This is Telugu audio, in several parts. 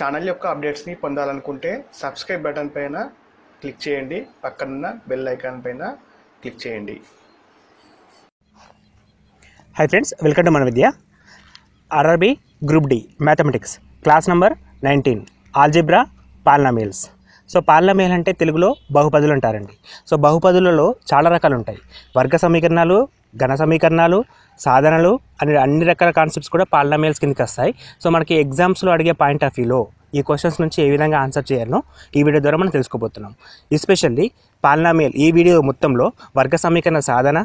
ఛానల్ యొక్క అప్డేట్స్ని పొందాలనుకుంటే సబ్స్క్రైబ్ బటన్ పైన క్లిక్ చేయండి, పక్కనున్న బెల్ ఐకాన్ పైన క్లిక్ చేయండి. హాయ్ ఫ్రెండ్స్, వెల్కమ్ టు మన Vidya. RRB group D mathematics class number 19 algebra polynomials. So polynomial అంటే తెలుగులో బహుపదులు అంటారండి. సో బహుపదులలో చాలా రకాలు ఉంటాయి. వర్గ సమీకరణాలు, ఘన సమీకరణాలు, సాధనలు అనే అన్ని రకాల కాన్సెప్ట్స్ కూడా పాలినామియల్స్ కిందకి వస్తాయి. సో మనకి ఎగ్జామ్స్లో అడిగే పాయింట్ ఆఫ్ వ్యూలో ఈ క్వశ్చన్స్ నుంచి ఏ విధంగా ఆన్సర్ చేయాలో ఈ వీడియో ద్వారా మనం తెలుసుకోబోతున్నాం. ఎస్పెషల్లీ పాలినామియల్ ఈ వీడియో మొత్తంలో వర్గ సమీకరణ సాధన,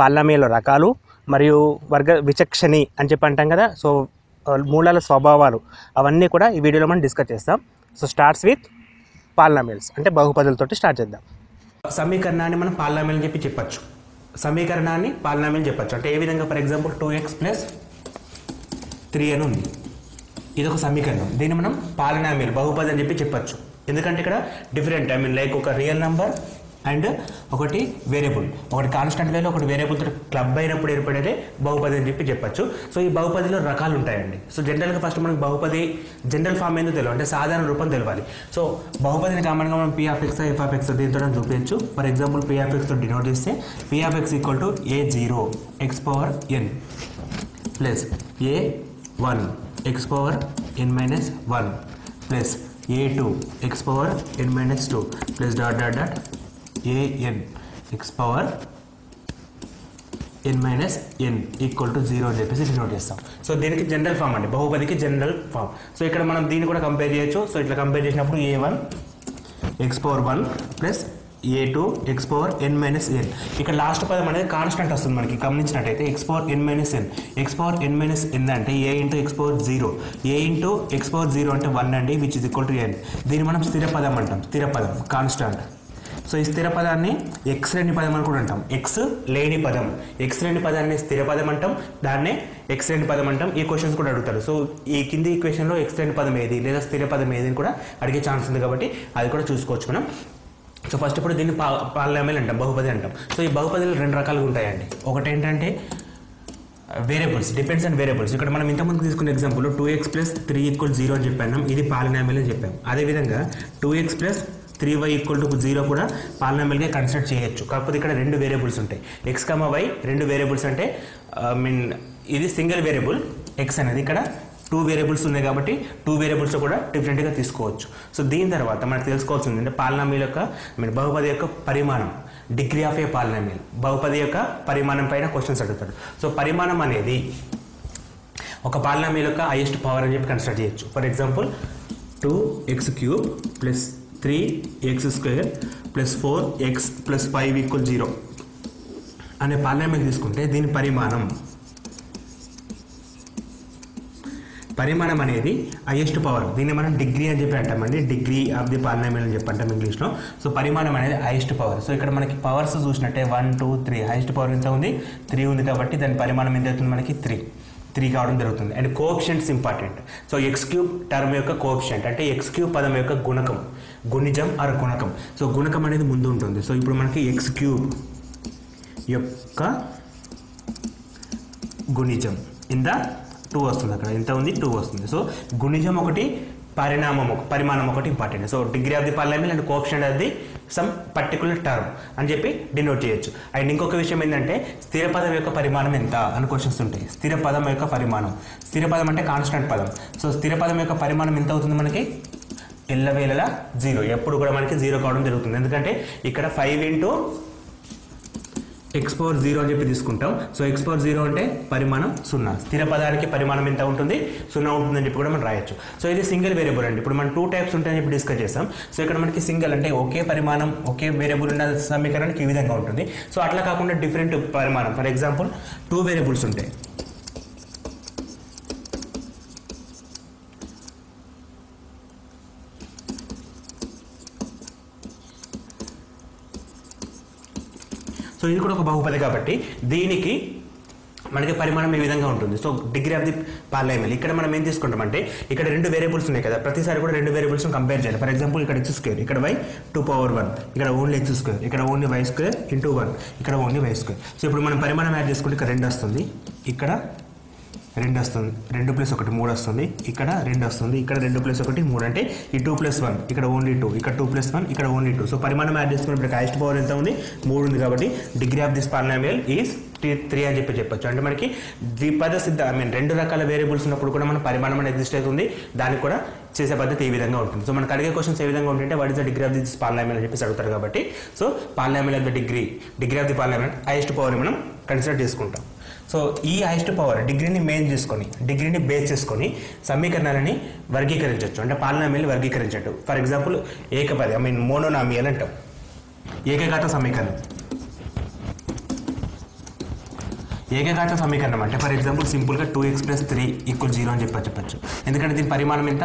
పాలినామియల్ రకాలు మరియు వర్గ విచక్షణి అని చెప్పి అంటాం కదా, సో మూలాల స్వభావాలు అవన్నీ కూడా ఈ వీడియోలో మనం డిస్కస్ చేస్తాం. సో స్టార్ట్స్ విత్ పాలినామియల్స్ అంటే బహుపదులతోటి స్టార్ట్ చేద్దాం. సమీకరణాన్ని మనం పాలినామియల్ అని చెప్పచ్చు. సమీకరణాన్ని పాలినామియల్ చెప్పచ్చు. అంటే ఏ విధంగా, ఫర్ ఎగ్జాంపుల్ 2x + 3 అని ఉంది, ఇది ఒక సమీకరణం. దీన్ని మనం పాలినామియల్ బహుపది అని చెప్పచ్చు. ఎందుకంటే ఇక్కడ డిఫరెంట్ లైక్ ఒక రియల్ నెంబర్ అండ్ ఒకటి వేరియబుల్, ఒకటి కాన్స్టెంట్ వేలో ఒకటి వేరియబుల్తో క్లబ్ అయినప్పుడు ఏర్పడేదే బహుపది అని చెప్పచ్చు. సో ఈ బహుపదిలో రకాలు ఉంటాయండి. సో జనరల్గా ఫస్ట్ మనకి బహుపది జనరల్ ఫామ్ ఏందో తెలియాలి, అంటే సాధారణ రూపం తెలియాలి. సో బహుపదిని కామన్గా మనం P(x) F(x) దీంతో చూపించచ్చు. ఫర్ ఎగ్జాంపుల్ P(x)తో డినోట్ చేస్తే P(x) = A0 x⁻n plus A1 x⁻n - 1 plus A2 x⁻n - 2 plus an x⁻n - n = 0 అని చెప్పేసి డినోట్ చేస్తాం. సో దీనికి జనరల్ ఫామ్ అండి, బహుపదికి జనరల్ ఫామ్. సో ఇక్కడ మనం దీన్ని కూడా కంపేర్ చేయొచ్చు. సో ఇట్లా కంపేర్ చేసినప్పుడు A1 x⁻1 plus A2 x⁻n - n. ఇక్కడ లాస్ట్ పదం అనేది కాన్స్టెంట్ వస్తుంది మనకి గమనించినట్టయితే, x⁻n - n. x⁻n - n అంటే A × x⁻0, A × x⁻0 అంటే 1 అండి, which is equal to n. దీన్ని మనం స్థిర పదం అంటాం, స్థిర పదం కాన్స్టాంట్. సో ఈ స్థిర పదాన్ని ఎక్స్ లేని పదం అని కూడా అంటాం. ఎక్స్ లేని పదం, ఎక్స్ లేని పదాన్ని స్థిర పదం అంటాం, దాన్నే ఎక్స్ లేని పదం అంటాం. ఈ క్వశ్చన్స్ కూడా అడుగుతారు. సో ఈ కింది ఈక్వేషన్లో ఎక్స్ లేని పదం ఏది లేదా స్థిర పదం ఏది అని కూడా అడిగే ఛాన్స్ ఉంది, కాబట్టి అది కూడా చూసుకోవచ్చు మనం. సో ఫస్ట్ ఇప్పుడు దీన్ని పాలినామియల్ అంటాం, బహుపది అంటాం. సో ఈ బహుపదిలో 2 రకాలుగా ఉంటాయండి. ఒకటి ఏంటంటే వేరియబుల్స్, డిపెండ్స్ ఆన్ వేరియబుల్స్. ఇక్కడ మనం ఇంతకుముందు తీసుకున్న ఎగ్జాంపుల్ 2x + 3 = 0 అని చెప్పాం, ఇది పాలినామియల్ అని చెప్పాం. అదేవిధంగా 2x + 3y = 0 కూడా పాలినామియల్గా కన్సిడర్ చేయొచ్చు. కాకపోతే ఇక్కడ 2 వేరియబుల్స్ ఉంటాయి, x, y 2 వేరియబుల్స్. అంటే ఇది సింగిల్ వేరియబుల్ x అనేది, ఇక్కడ 2 వేరియబుల్స్ ఉన్నాయి కాబట్టి 2 వేరియబుల్స్ కూడా డిఫరెంట్గా తీసుకోవచ్చు. సో దీని తర్వాత మనకు తెలుసుకోవాల్సింది అంటే పాలినామియల్ యొక్క బహుపది యొక్క పరిమాణం, డిగ్రీ ఆఫ్ ఏ పాలినామియల్. బహుపది యొక్క పరిమాణం పైన క్వశ్చన్స్ అడుగుతాడు. సో పరిమాణం అనేది ఒక పాలినామియల్ యొక్క హైయెస్ట్ పవర్ అని చెప్పి కన్సిడర్ చేయొచ్చు. For example 2x³ + 3x² + 4x + 5 = 0 అనే పాలినామియల్ తీసుకుంటే దీని పరిమాణం అనేది హైయెస్ట్ పవర్. దీన్ని మనం డిగ్రీ అని చెప్పి అంటామండి, డిగ్రీ ఆఫ్ ది పాలినామియల్ అని చెప్పి అంటాం ఇంగ్లీష్లో. సో పరిమాణం అనేది హైయెస్ట్ పవర్. సో ఇక్కడ మనకి పవర్స్ చూసినట్టే 1 2 3, హైయెస్ట్ పవర్ ఎంత ఉంది? 3 ఉంది, కాబట్టి దాని పరిమాణం ఎంత అవుతుంది మనకి? 3 కావడం జరుగుతుంది. And coefficients important. So x³ term యొక్క కోఎఫిషియంట్ అంటే x³ పదం యొక్క గుణకం, గుణిజం ఆర్ గుణకం. సో గుణకం అనేది ముందు ఉంటుంది. సో ఇప్పుడు మనకి x³ యొక్క గుణిజం ఇంద 2 వస్తుంది, అక్కడ ఎంత ఉంది? 2 వస్తుంది. సో గుణిజం ఒకటి, పరిమాణం ఒకటి important. So degree of the polynomial and coefficient of the some particular term అని చెప్పి డినోట్ చేయొచ్చు. అండ్ ఇంకొక విషయం ఏంటంటే స్థిర పదం యొక్క పరిమాణం ఎంత అని క్వశ్చన్స్ ఉంటాయి. స్థిర పదం యొక్క పరిమాణం, స్థిర పదం అంటే కాన్స్టెంట్ పదం. సో స్థిర పదం యొక్క పరిమాణం ఎంత అవుతుంది మనకి? ఎల్లవేళలా 0, ఎప్పుడు కూడా మనకి 0 కావడం జరుగుతుంది. ఎందుకంటే ఇక్కడ 5 × x⁻0 అని చెప్పి తీసుకుంటాం. సో x⁻0 అంటే పరిమాణం 0. స్థిర పదానికి పరిమాణం ఎంత ఉంటుంది? 0 ఉంటుందని చెప్పి కూడా మనం రాయొచ్చు. సో ఇది సింగిల్ వేరియబుల్ అండి. ఇప్పుడు మనం 2 టైప్స్ ఉంటాయని చెప్పి డిస్కస్ చేస్తాం. సో ఇక్కడ మనకి సింగిల్ అంటే ఒకే పరిమాణం, ఒకే వేరియబుల్ ఉన్న సమీకరణానికి ఈ విధంగా ఉంటుంది. సో అట్లా కాకుండా డిఫరెంట్ పరిమాణం, ఫర్ ఎగ్జాంపుల్ 2 వేరియబుల్స్ ఉంటాయి. సో ఇది కూడా ఒక బహుపది కాబట్టి దీనికి మనకి పరిమాణం ఈ విధంగా ఉంటుంది. So degree of the polynomial ఇక్కడ మనం ఏం తీసుకుంటామంటే ఇక్కడ 2 వేరియబుల్స్ ఉన్నాయి కదా, ప్రతిసారి కూడా 2 వేరియబుల్స్ కంపేర్ చేయాలి. ఫర్ ఎగ్జాంపుల్ ఇక్కడ x², ఇక్కడ y 2⁻1, ఇక్కడ ఓన్లీ x², ఇక్కడ ఓన్లీ y² × 1, ఇక్కడ ఓన్లీ y². సో ఇప్పుడు మనం పరిమాణం యాడ్ చేసుకుంటే ఇక్కడ 2 వస్తుంది, ఇక్కడ 2 వస్తుంది, 2 + 1 3 వస్తుంది, ఇక్కడ 2 వస్తుంది, ఇక్కడ 2 + 1 3 అంటే ఈ 2 + 1 ఇక్కడ ఓన్లీ 2, ఇక్కడ 2 + 1 ఇక్కడ ఓన్లీ 2. సో పరిమాణం యాడ్ చేసుకున్నప్పుడు హైయెస్ట్ పవర్ ఎంత ఉంది 3 ఉంది కాబట్టి degree of this polynomial is 3 అని చెప్పొచ్చు. అంటే మనకి ద్విపద సిద్ధ రెండు రకాల వేరియబుల్స్ ఉన్నప్పుడు కూడా మన పరిమాణం అనేది ఎగ్జిస్ట్ అవుతుంది, దానికి కూడా చేసే పద్ధతి ఈ విధంగా ఉంటుంది. సో మనకు అడిగే క్వశ్చన్స్ ఏ విధంగా ఉంటుంటే what is the degree of this polynomial అని చెప్పేసి అడుగుతారు కాబట్టి so polynomial of the degree of the polynomial highest power మనం కన్సిడర్ చేసుకుంటాం. సో ఈ హైయెస్ట్ పవర్ డిగ్రీని మెయిన్ చేసుకొని డిగ్రీని బేస్ చేసుకొని సమీకరణాలని వర్గీకరించవచ్చు, అంటే పాలినామియల్ వర్గీకరించట్టు. ఫర్ ఎగ్జాంపుల్ ఏకపది మోనోనామియల్ అంటాం, ఏకఘాత సమీకరణం. ఏకఘాత సమీకరణం అంటే ఫర్ ఎగ్జాంపుల్ సింపుల్గా 2x + 3 = 0 అని చెప్పచ్చు. ఎందుకంటే దీని పరిమాణం ఎంత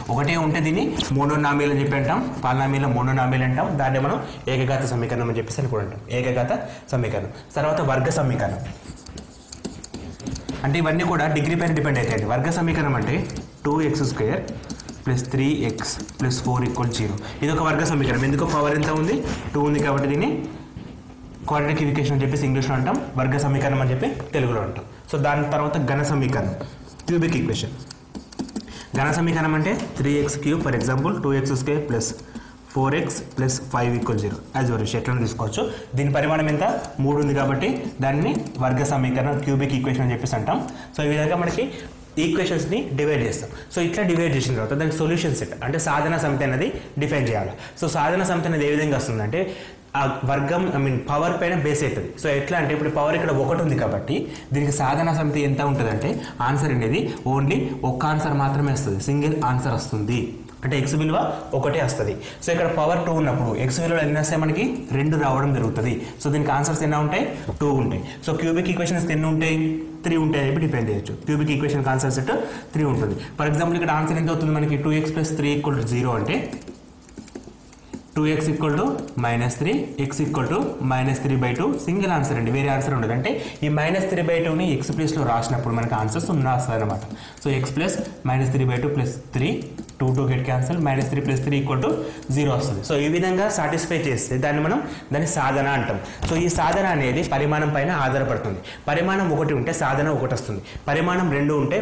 ఒకటే ఉంటే దీన్ని మోనోనామియల్ అని చెప్పి అంటాం, పాలినామియల్ మోనోనామియల్ అంటాం. దాన్ని మనం ఏకఘాత సమీకరణం అని చెప్పేసి అని కూడా అంటాం, ఏకఘాత సమీకరణం. తర్వాత వర్గ సమీకరణం అంటే ఇవన్నీ కూడా డిగ్రీ పైన డిపెండ్ అవుతాయండి. వర్గ సమీకరణం అంటే 2x² + 3x + 4 = 0. ఇది ఒక వర్గ సమీకరణం. ఎందుకు పవర్ ఎంత ఉంది 2 ఉంది కాబట్టి దీన్ని క్వాడ్రాటిక్ ఈక్వేషన్ అని చెప్పేసి ఇంగ్లీష్లో అంటాం, వర్గ సమీకరణం అని చెప్పి తెలుగులో అంటాం. సో దాని తర్వాత ఘన సమీకరణం క్యూబిక్ ఈక్వేషన్. ఘన సమీకరణం అంటే 3x³ for example 2x² + 4x + 5 = 0 as your wish ఎట్లా తీసుకోవచ్చు. దీని పరిమాణం ఎంత 3 ఉంది కాబట్టి దాన్ని వర్గ సమీకరణం క్యూబిక్ ఈక్వేషన్ అని చెప్పేసి అంటాం. సో ఈ విధంగా మనకి ఈక్వేషన్స్ని డివైడ్ చేస్తాం. సో ఇట్లా డివైడ్ చేసిన తర్వాత దానికి సొల్యూషన్ సెట్ అంటే సాధన సమితి అనేది డిఫైన్ చేయాలి. సో సాధన సమితి అనేది ఏ విధంగా వస్తుందంటే ఆ వర్గం పవర్ పైన బేస్ అవుతుంది. సో ఎట్లా అంటే ఇప్పుడు పవర్ ఇక్కడ 1 ఉంది కాబట్టి దీనికి సాధన సమితి ఎంత ఉంటుందంటే ఆన్సర్ అనేది ఓన్లీ ఒక్క ఆన్సర్ మాత్రమే వస్తుంది, సింగిల్ ఆన్సర్ వస్తుంది. అంటే x విలువ 1 వస్తుంది. సో ఇక్కడ పవర్ 2 ఉన్నప్పుడు x విలువ ఎన్ని వస్తాయి మనకి 2 రావడం జరుగుతుంది. సో దీనికి ఆన్సర్స్ ఎన్ని ఉంటాయి 2 ఉంటాయి. సో క్యూబిక్ ఈక్వేషన్స్ ఎన్ని ఉంటాయి 3 ఉంటాయి అని డిపెండ్ చేయొచ్చు. క్యూబిక్ ఈక్వేషన్ ఆన్సర్ సెట్ 3 ఉంటుంది. ఫర్ ఎగ్జాంపుల్ ఇక్కడ ఆన్సర్ ఎంత అవుతుంది మనకి 2x + 3 = 0 అంటే 2x = -3 x = -3/2 సింగిల్ ఆన్సర్ అండి, వేరే ఆన్సర్ ఉండదు. అంటే ఈ -3/2ని x ప్లేస్లో రాసినప్పుడు మనకి ఆన్సర్ 0 వస్తుంది అనమాట. సో x + -3/2 + 3 2 గెట్ క్యాన్సల్ -3 + 3 = 0 వస్తుంది. సో ఈ విధంగా సాటిస్ఫై చేస్తే దాన్ని సాధన అంటాం. సో ఈ సాధన అనేది పరిమాణం పైన ఆధారపడుతుంది. పరిమాణం 1 ఉంటే సాధన 1 వస్తుంది, పరిమాణం 2 ఉంటే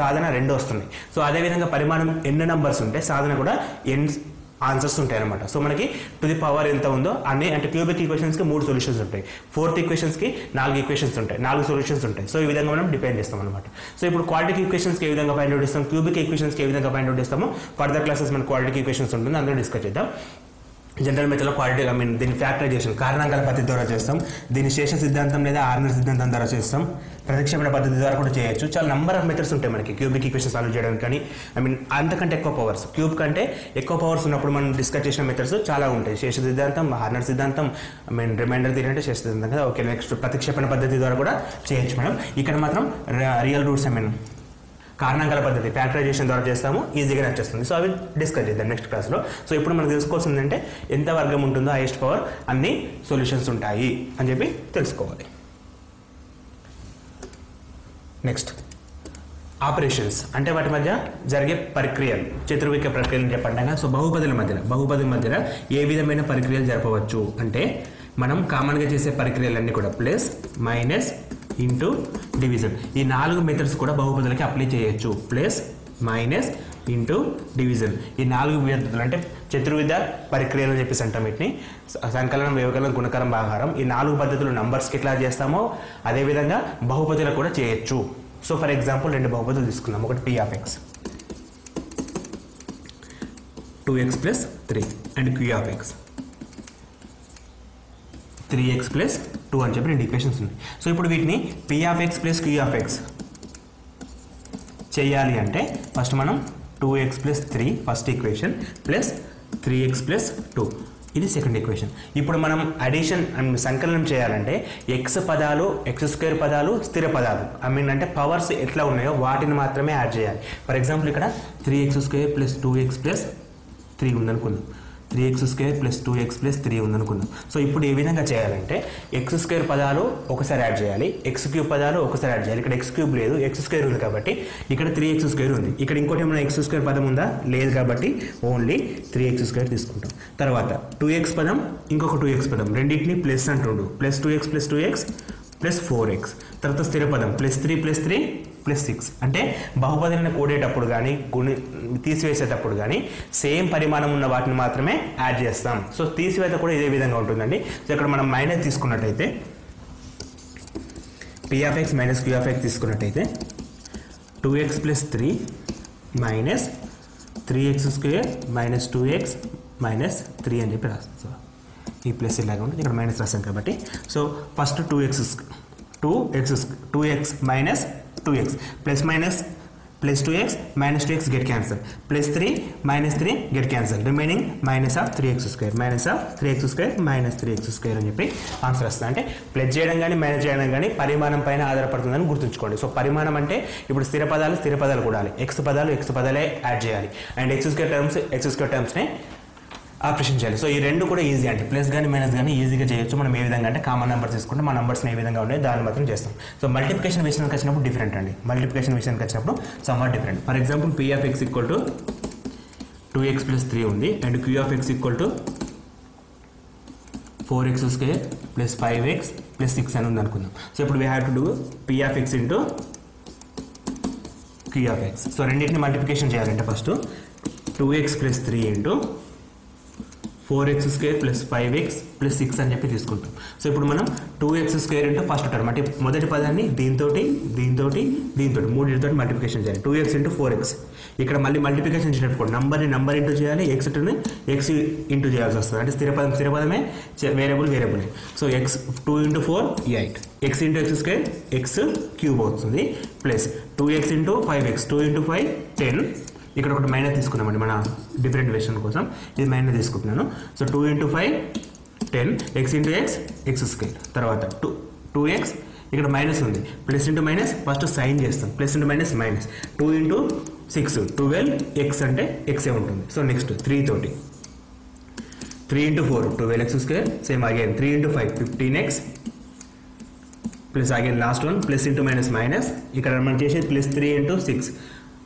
సాధన 2 వస్తుంది. సో అదేవిధంగా పరిమాణం n నంబర్స్ ఉంటే సాధన కూడా n ఆన్సర్స్ ఉంటాయి అనమాట. సో మనకి టు ది పవర్ ఎంత ఉందో అన్ని అంటే క్యూబిక్ ఈక్వేషన్స్కి 3 సొల్యూషన్స్ ఉంటాయి, 4th ఈక్వేషన్స్కి 4 ఈక్వేషన్స్ ఉంటాయి, 4 సొల్యూషన్స్ ఉంటాయి. సో ఈ విధంగా మనం డిపెండ్ చేస్తాం అనమాట. సో ఇప్పుడు క్వాడ్రాటిక్ ఈక్వేషన్స్కి ఏ విధంగా ఫైండ్ అవుట్ చేస్తాం, క్యూబిక్ ఈక్వేషన్స్కి ఏ విధంగా ఫైండ్ అవుట్ చేస్తామో ఫర్దర్ క్లాసెస్ మన క్వాడ్రాటిక్ ఈక్వేషన్స్ ఉంటుంది, అందులో డిస్కస్ చేద్దాం. జనరల్ మెథడ్లో క్వాడ్రాటిక్ దీని ఫ్యాక్టరైజేషన్ కారణాంకాల పద్ధతి ద్వారా చేస్తాం, దీని శేష సిద్ధాంతం లేదా ఆర్నర్ సిద్ధాంతం ద్వారా చేస్తాం, ప్రతిక్షేపణ పద్ధతి ద్వారా కూడా చేయొచ్చు. చాలా నెంబర్ ఆఫ్ మెథడ్స్ ఉంటాయి మనకి క్యూబిక్ ఈక్వేషన్ సాల్వ్ చేయడానికి. కానీ అంతకంటే ఎక్కువ పవర్స్ క్యూబ్ కంటే ఎక్కువ పవర్స్ ఉన్నప్పుడు మనం డిస్కస్ చేసిన మెథడ్స్ చాలా ఉంటాయి. శేష సిద్ధాంతం, హార్నర్ సిద్ధాంతం, రిమైండర్ థియరీ అంటే శేష సిద్ధాంతం కదా. ఓకే, నెక్స్ట్ ప్రతిక్షేపణ పద్ధతి ద్వారా కూడా చేయొచ్చు మేడం. ఇక్కడ మాత్రం రియల్ రూట్స్ కారణాంకాల పద్ధతి ఫ్యాక్టరైజేషన్ ద్వారా చేస్తాము, ఈజీగా వచ్చేస్తుంది. సో అవి డిస్కస్ చేద్దాం నెక్స్ట్ క్లాస్లో. సో ఇప్పుడు మనకు తెలుసుకోవాల్సింది అంటే ఎంత వర్గం ఉంటుందో హైయెస్ట్ పవర్ అన్ని సొల్యూషన్స్ ఉంటాయి అని చెప్పి తెలుసుకోవాలి. నెక్స్ట్ ఆపరేషన్స్ అంటే వాటి మధ్య జరిగే ప్రక్రియలు, చతుర్విక ప్రక్రియలు చెప్పండి. సో బహుపదుల మధ్యలో ఏ విధమైన ప్రక్రియలు జరపవచ్చు అంటే మనం కామన్గా చేసే ప్రక్రియలన్నీ కూడా ప్లస్ మైనస్ ఇంటూ డివిజన్, ఈ 4 మెథడ్స్ కూడా బహుపదులకి అప్లై చేయొచ్చు. ప్లస్ మైనస్ ఇంటూ డివిజన్, ఈ 4 పద్ధతులు అంటే చతుర్విధ ప్రక్రియలు అని చెప్పేసి అంటాం. వీటిని సంకలనం, వ్యవకలనం, గుణకరం, భాగాహారం, ఈ 4 పద్ధతులు నంబర్స్కి ఎట్లా చేస్తామో అదేవిధంగా బహుపదులకు కూడా చేయొచ్చు. సో ఫర్ ఎగ్జాంపుల్ 2 బహుపదులు తీసుకుందాం. ఒకటి p(x) 2x + 3 and q(x) 3x + 2 అని చెప్పి 2 ఈక్వేషన్స్ ఉన్నాయి. సో ఇప్పుడు వీటిని p(x) + q(x) చేయాలి అంటే ఫస్ట్ మనం 2x + 3 first equation plus 3x + 2 ఇది సెకండ్ ఈక్వేషన్. ఇప్పుడు మనం అడిషన్ సంకలనం చేయాలంటే x పదాలు, x² పదాలు, స్థిర పదాలు అంటే పవర్స్ ఎట్లా ఉన్నాయో వాటిని మాత్రమే యాడ్ చేయాలి. ఫర్ ఎగ్జాంపుల్ ఇక్కడ 3x² + 2x + 3 ఉందనుకుందాం, 3x² + 2x + 3 ఉందనుకుందాం. సో ఇప్పుడు ఏ విధంగా చేయాలంటే x² పదాలు ఒకసారి యాడ్ చేయాలి, x³ పదాలు ఒకసారి యాడ్ చేయాలి. ఇక్కడ x³ లేదు, x² ఉంది కాబట్టి ఇక్కడ 3x² ఉంది. ఇక్కడ ఇంకోటి ఏమైనా x² పదం ఉందా, లేదు కాబట్టి ఓన్లీ 3x² తీసుకుంటాం. తర్వాత 2x పదం, ఇంకొక 2x పదం, రెండింటిని ప్లస్ అంటుండు, ప్లస్ 2x + 2x + 4x. తర్వాత స్థిర పదం +3 + 3 ప్లస్ 6 అంటే బహుపదిని కూడేటప్పుడు కానీ తీసివేసేటప్పుడు కానీ సేమ్ పరిమాణం ఉన్న వాటిని మాత్రమే యాడ్ చేస్తాం. సో తీసివేత కూడా ఇదే విధంగా ఉంటుందండి. సో ఇక్కడ మనం మైనస్ తీసుకున్నట్టయితే p of x minus q of x తీసుకున్నట్టయితే 2x plus 3 minus 3x square minus 2x minus 3 అని చెప్పి రాస్తాం. సో ఈ ప్లస్ ఇలాగా ఉంటుంది, ఇక్కడ మైనస్ రాస్తాం కాబట్టి. So first 2x minus 2x plus minus plus 2x minus 2x get cancel, plus 3 minus 3 get cancel, remaining minus of 3x square minus 3x square అని చెప్పి ఆన్సర్ వస్తుంది. అంటే ప్లస్ చేయడం కానీ మైనస్ చేయడం కానీ పరిమాణం పైన ఆధారపడుతుందని గుర్తుంచుకోండి. సో పరిమాణం అంటే ఇప్పుడు స్థిర పదాలు కూడాలి, x పదాలే యాడ్ చేయాలి, అండ్ x స్క్వేర్ టర్మ్స్ని ఆపరేషన్ చేయాలి. సో ఈ రెండు కూడా ఈజీ అంటే ప్లస్ కానీ మైనస్ కానీ ఈజీగా చేయొచ్చు. మనం ఏ విధంగా అంటే కామన్ నెంబర్ తీసుకుంటే మన నెంబర్స్ని ఏ విధంగా ఉన్నాయి దాన్ని మాత్రం చేస్తాం. సో మల్టిప్లికేషన్ విషయానికి వచ్చినప్పుడు డిఫరెంట్ అండి. మల్టిప్లికేషన్ విషయానికి వచ్చినప్పుడు somewhat different. For example p of x equal to 2x plus 3 ఉంది, and q of x equal to 4x square plus 5x plus 6 అని ఉంది అనుకుందాం. సో ఇప్పుడు we have to do p of x into q of x. So రెండింటిని మల్టిప్లికేషన్ చేయాలంటే first 2x plus 3 into 4x square plus 5x plus 6 అని చెప్పి తీసుకుంటాం. సో ఇప్పుడు మనం 2x square into first term అంటే మొదటి పదాన్ని దీంతో మూడింటితో మల్టిప్లికేషన్ చేయాలి. 2x ఇంటూ 4x ఇక్కడ మళ్ళీ మల్టిప్లికేషన్ చేసేటప్పుడు నంబర్ ఇంటూ చేయాలి, x ఇంటూ చేయాల్సి వస్తుంది. అంటే స్థిర పదమే variable. So x 2 into 4 8, x into x square x cube అవుతుంది, plus 2x into 5x 2 into 5 10. ఇక్కడ ఒకటి మైనస్ తీసుకున్నామండి మన డిఫరెంట్ వెర్షన్ కోసం, ఇది మైనస్ తీసుకుంటున్నాను. So 2 into 5 10, x into x square, తర్వాత 2x ఇక్కడ మైనస్ ఉంది, plus into minus first sign చేస్తాం, plus into minus 2 into 6 12, x అంటే ఎక్సే ఉంటుంది. సో నెక్స్ట్ 3 తోటి 3 into 4 12x square, same again 3 into 5 15x, plus again last one plus into minus ఇక్కడ మనం చేసేది plus 3 into 6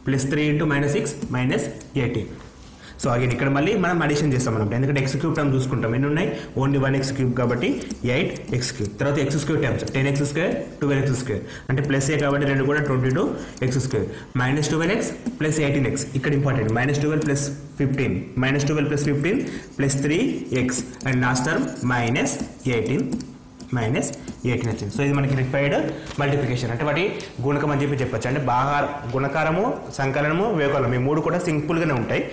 plus 3 into -6 -18. So again ఇక్కడ మళ్ళీ మనం అడిషన్ చేస్తాం అనమాట, ఎందుకంటే x క్యూబ్ టర్మ్ చూసుకుంటాం ఎన్ని ఉన్నాయి, ఓన్లీ 1x క్యూబ్ కాబట్టి 8x క్యూబ్. తర్వాత x square terms 10x square 12x square అంటే ప్లస్ ఏ కాబట్టి రెండు కూడా 22x square, -12x plus 18x ఇక్కడ important, -12 plus 15 plus 3x and last term -18 వచ్చింది. సో ఇది మనకి రిక్వైర్డ్ మల్టిప్లికేషన్ అంటే వాటి గుణకం అని చెప్పి చెప్పచ్చు. అంటే గుణకారము, సంకలనము, వ్యవకలనం ఈ మూడు కూడా సింపుల్గానే ఉంటాయి.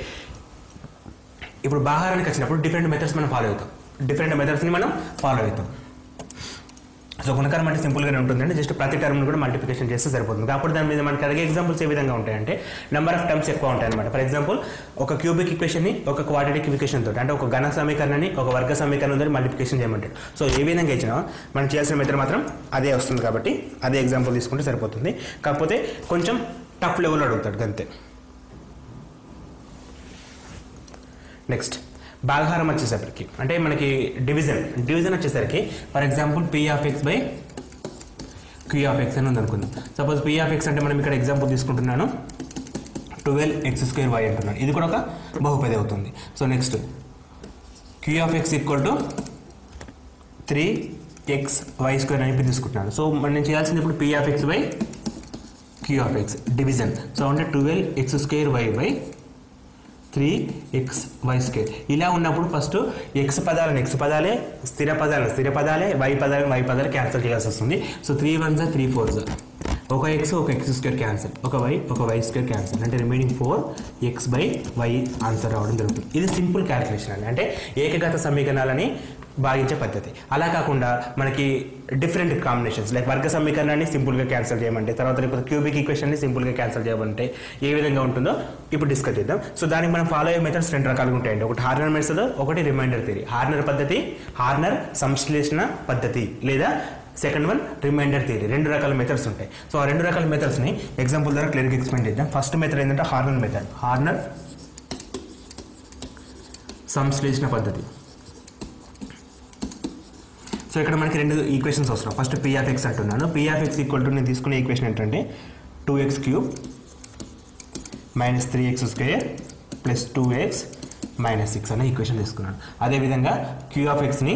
ఇప్పుడు భాగారానికి వచ్చినప్పుడు డిఫరెంట్ మెథడ్స్ని మనం ఫాలో అవుతాం. సో గుణకారం అంటే సింపుల్గానే ఉంటుందండి, జస్ట్ ప్రతి టర్మ్ని కూడా మల్టిప్లికేషన్ చేస్తే సరిపోతుంది. కాబట్టి దాని మీద మనకి అడిగే ఎగ్జాంపుల్స్ ఏ విధంగా ఉంటాయంటే నెంబర్ ఆఫ్ టర్మ్స్ ఎక్కువ ఉంటాయి అనమాట. ఫర్ ఎగ్జాంపుల్ ఒక క్యూబిక్ ఈక్వేషన్ని ఒక క్వాడ్రాటిక్ ఈక్వేషన్ తోటి, అంటే ఒక ఘన సమీకరణాన్ని ఒక వర్గ సమీకరణం తోటి మల్టిప్లికేషన్ చేయమంటాడు. సో ఏ విధంగా ఇచ్చినా మనం చేయాల్సిన మెథడ్ మాత్రం అదే వస్తుంది కాబట్టి అదే ఎగ్జాంపుల్ తీసుకుంటే సరిపోతుంది. కాకపోతే కొంచెం టఫ్ లెవెల్ అడుగుతాడు అంతే. నెక్స్ట్ భాగహారం వచ్చేసరికి అంటే మనకి డివిజన్ వచ్చేసరికి for example p of x by q of x అని ఉంది అనుకుందాం. సపోజ్ p of x అంటే మనం ఇక్కడ ఎగ్జాంపుల్ తీసుకుంటున్నాను 12x స్క్వేర్ y అంటున్నాను, ఇది కూడా ఒక బహుపది అవుతుంది. So next q of x equal to 3xy square అని చెప్పి తీసుకుంటున్నాను. సో మనం చేయాల్సింది ఇప్పుడు p of x by q of x division. So అంటే 12x square y by 3xy square. ఇలా ఉన్నప్పుడు ఫస్ట్ x పదాలే, స్థిర పదాలే, y పదాలు క్యాన్సిల్ చేయాల్సి వస్తుంది. సో 3 1s 3 4s ఒక x స్క్వేర్ క్యాన్సిల్, ఒక y స్క్వేర్ క్యాన్సిల్, అంటే రిమైనింగ్ 4x/y ఆన్సర్ రావడం జరుగుతుంది. ఇది సింపుల్ క్యాలిక్యులేషన్ అండి, అంటే ఏకగత సమీకరణాలని భాగించే పద్ధతి. అలా కాకుండా మనకి డిఫరెంట్ కాంబినేషన్స్ లైక్ వర్గ సమీకరణాన్ని సింపుల్గా క్యాన్సిల్ చేయమంటే, తర్వాత లేకపోతే క్యూబిక్ ఈక్వేషన్ని సింపుల్గా క్యాన్సిల్ చేయమంటే ఏ విధంగా ఉంటుందో ఇప్పుడు డిస్కస్ చేద్దాం. సో దానికి మనం ఫాలో అయ్యే మెథడ్స్ రెండు రకాలుగా ఉంటాయండి, ఒకటి హార్నర్ మెథడ్, ఒకటి రిమైండర్ థియరీ. హార్నర్ సంశ్లేషణ పద్ధతి లేదా సెకండ్ వన్ రిమైండర్ థియరీ. రెండు రకాల మెథడ్స్ ఉంటాయి. సో ఆ రెండు రకాల మెథడ్స్ని ఎగ్జాంపుల్ ద్వారా క్లియర్గా ఎక్స్ప్లెయిన్ చేద్దాం. ఫస్ట్ మెథడ్ ఏంటంటే హార్నర్ సంశ్లేషణ పద్ధతి. సో ఇక్కడ మనకి రెండు ఈక్వేషన్స్ వస్తున్నాయి. ఫస్ట్ p of x అంటున్నాను. p of x equal to నేను తీసుకునే ఈక్వేషన్ ఏంటంటే 2x cube - 3x square plus 2x - 6 అనే ఈక్వేషన్ తీసుకున్నాను. అదేవిధంగా q of xని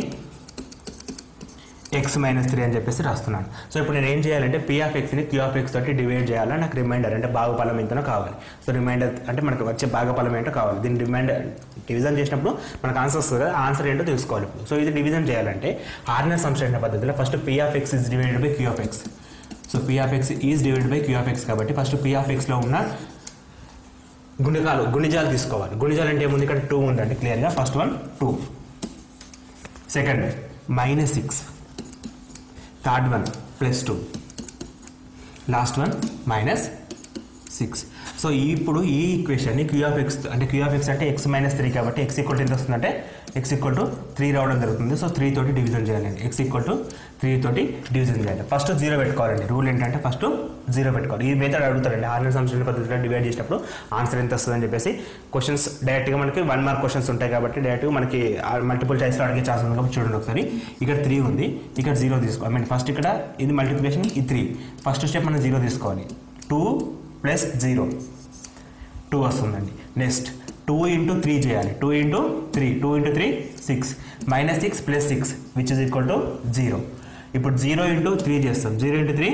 ఎక్స్ మైనస్ 3 అని చెప్పేసి రాస్తున్నాను. సో ఇప్పుడు నేను ఏం చేయాలంటే పీ ఆఫ్ ఎక్స్ని క్యూ ఆఫ్ ఎక్స్ తోటి డివైడ్ చేయాలా, నాకు రిమైండర్ అంటే భాగఫలం ఎంతనో కావాలి. సో రిమైండర్ అంటే మనకు వచ్చే భాగఫలం ఏంటో కావాలి. దీన్ని రిమైండర్ డివిజన్ చేసినప్పుడు మనకు ఆన్సర్ వస్తుంది కదా, ఆన్సర్ ఏంటో తెలుసుకోవాలి. సో ఇది డివిజన్ చేయాలంటే హార్నర్ సబ్స్టిట్యూషన్ పద్ధతిలో first P of X is divided by Q of X. So P of X is divided by Q of X కాబట్టి ఫస్ట్ పీ ఆఫ్ ఎక్స్లో ఉన్న గుణిజాలు తీసుకోవాలి. గుణిజాలు అంటే ఏముంది, ఇక్కడ 2 ఉందండి క్లియర్గా. First one 2, second -6, third one +2, last one -6. So ఇప్పుడు ఈ ఈక్వేషన్ని క్యూ ఆఫ్ ఎక్స్ అంటే క్యూ ఆఫ్ ఎక్స్ అంటే x - 3 కాబట్టి x ఈక్వల్ ఎంత వస్తుందంటే x ఈక్వల్ టు 3 రావడం జరుగుతుంది. సో 3 తోటి డివిజన్ చేయాలండి. x ఈక్వల్ టు 3 తోటి డివిజన్ చేయాలి. ఫస్ట్ 0 పెట్టుకోవాలండి. రూల్ ఏంటంటే ఫస్ట్ 0 పెట్టుకోవాలి. ఈ మెథడ్ అడుగుతారండి హార్నర్ సబ్స్టిట్యూషన్ పద్ధతిలో డివైడ్ చేసినప్పుడు ఆన్సర్ ఎంత వస్తుందని చెప్పేసి. క్వశ్చన్స్ డైరెక్ట్గా మనకి 1 మార్క్ క్వశ్చన్స్ ఉంటాయి కాబట్టి డైరెక్ట్గా మనకి మల్టిపుల్ చాయిస్లో అడిగే ఛాన్స్ ఉంది కాబట్టి చూడండి ఒకసారి. ఇక్కడ 3 ఉంది, ఇక్కడ 0 తీసుకోవాలి. ఫస్ట్ ఇక్కడ ఇది మల్టిప్లికేషన్, ఈ 3 ఫస్ట్ స్టెప్ మనం 0 తీసుకోవాలి. 2 + 0 2 వస్తుందండి. నెక్స్ట్ 2 × 3 చేయాలి. 2 × 3 2 × 3 6 -6 + 6 విచ్ ఇస్ ఈక్వల్ టు 0. ఇప్పుడు 0 × 3 చేస్తాం. 0 × 3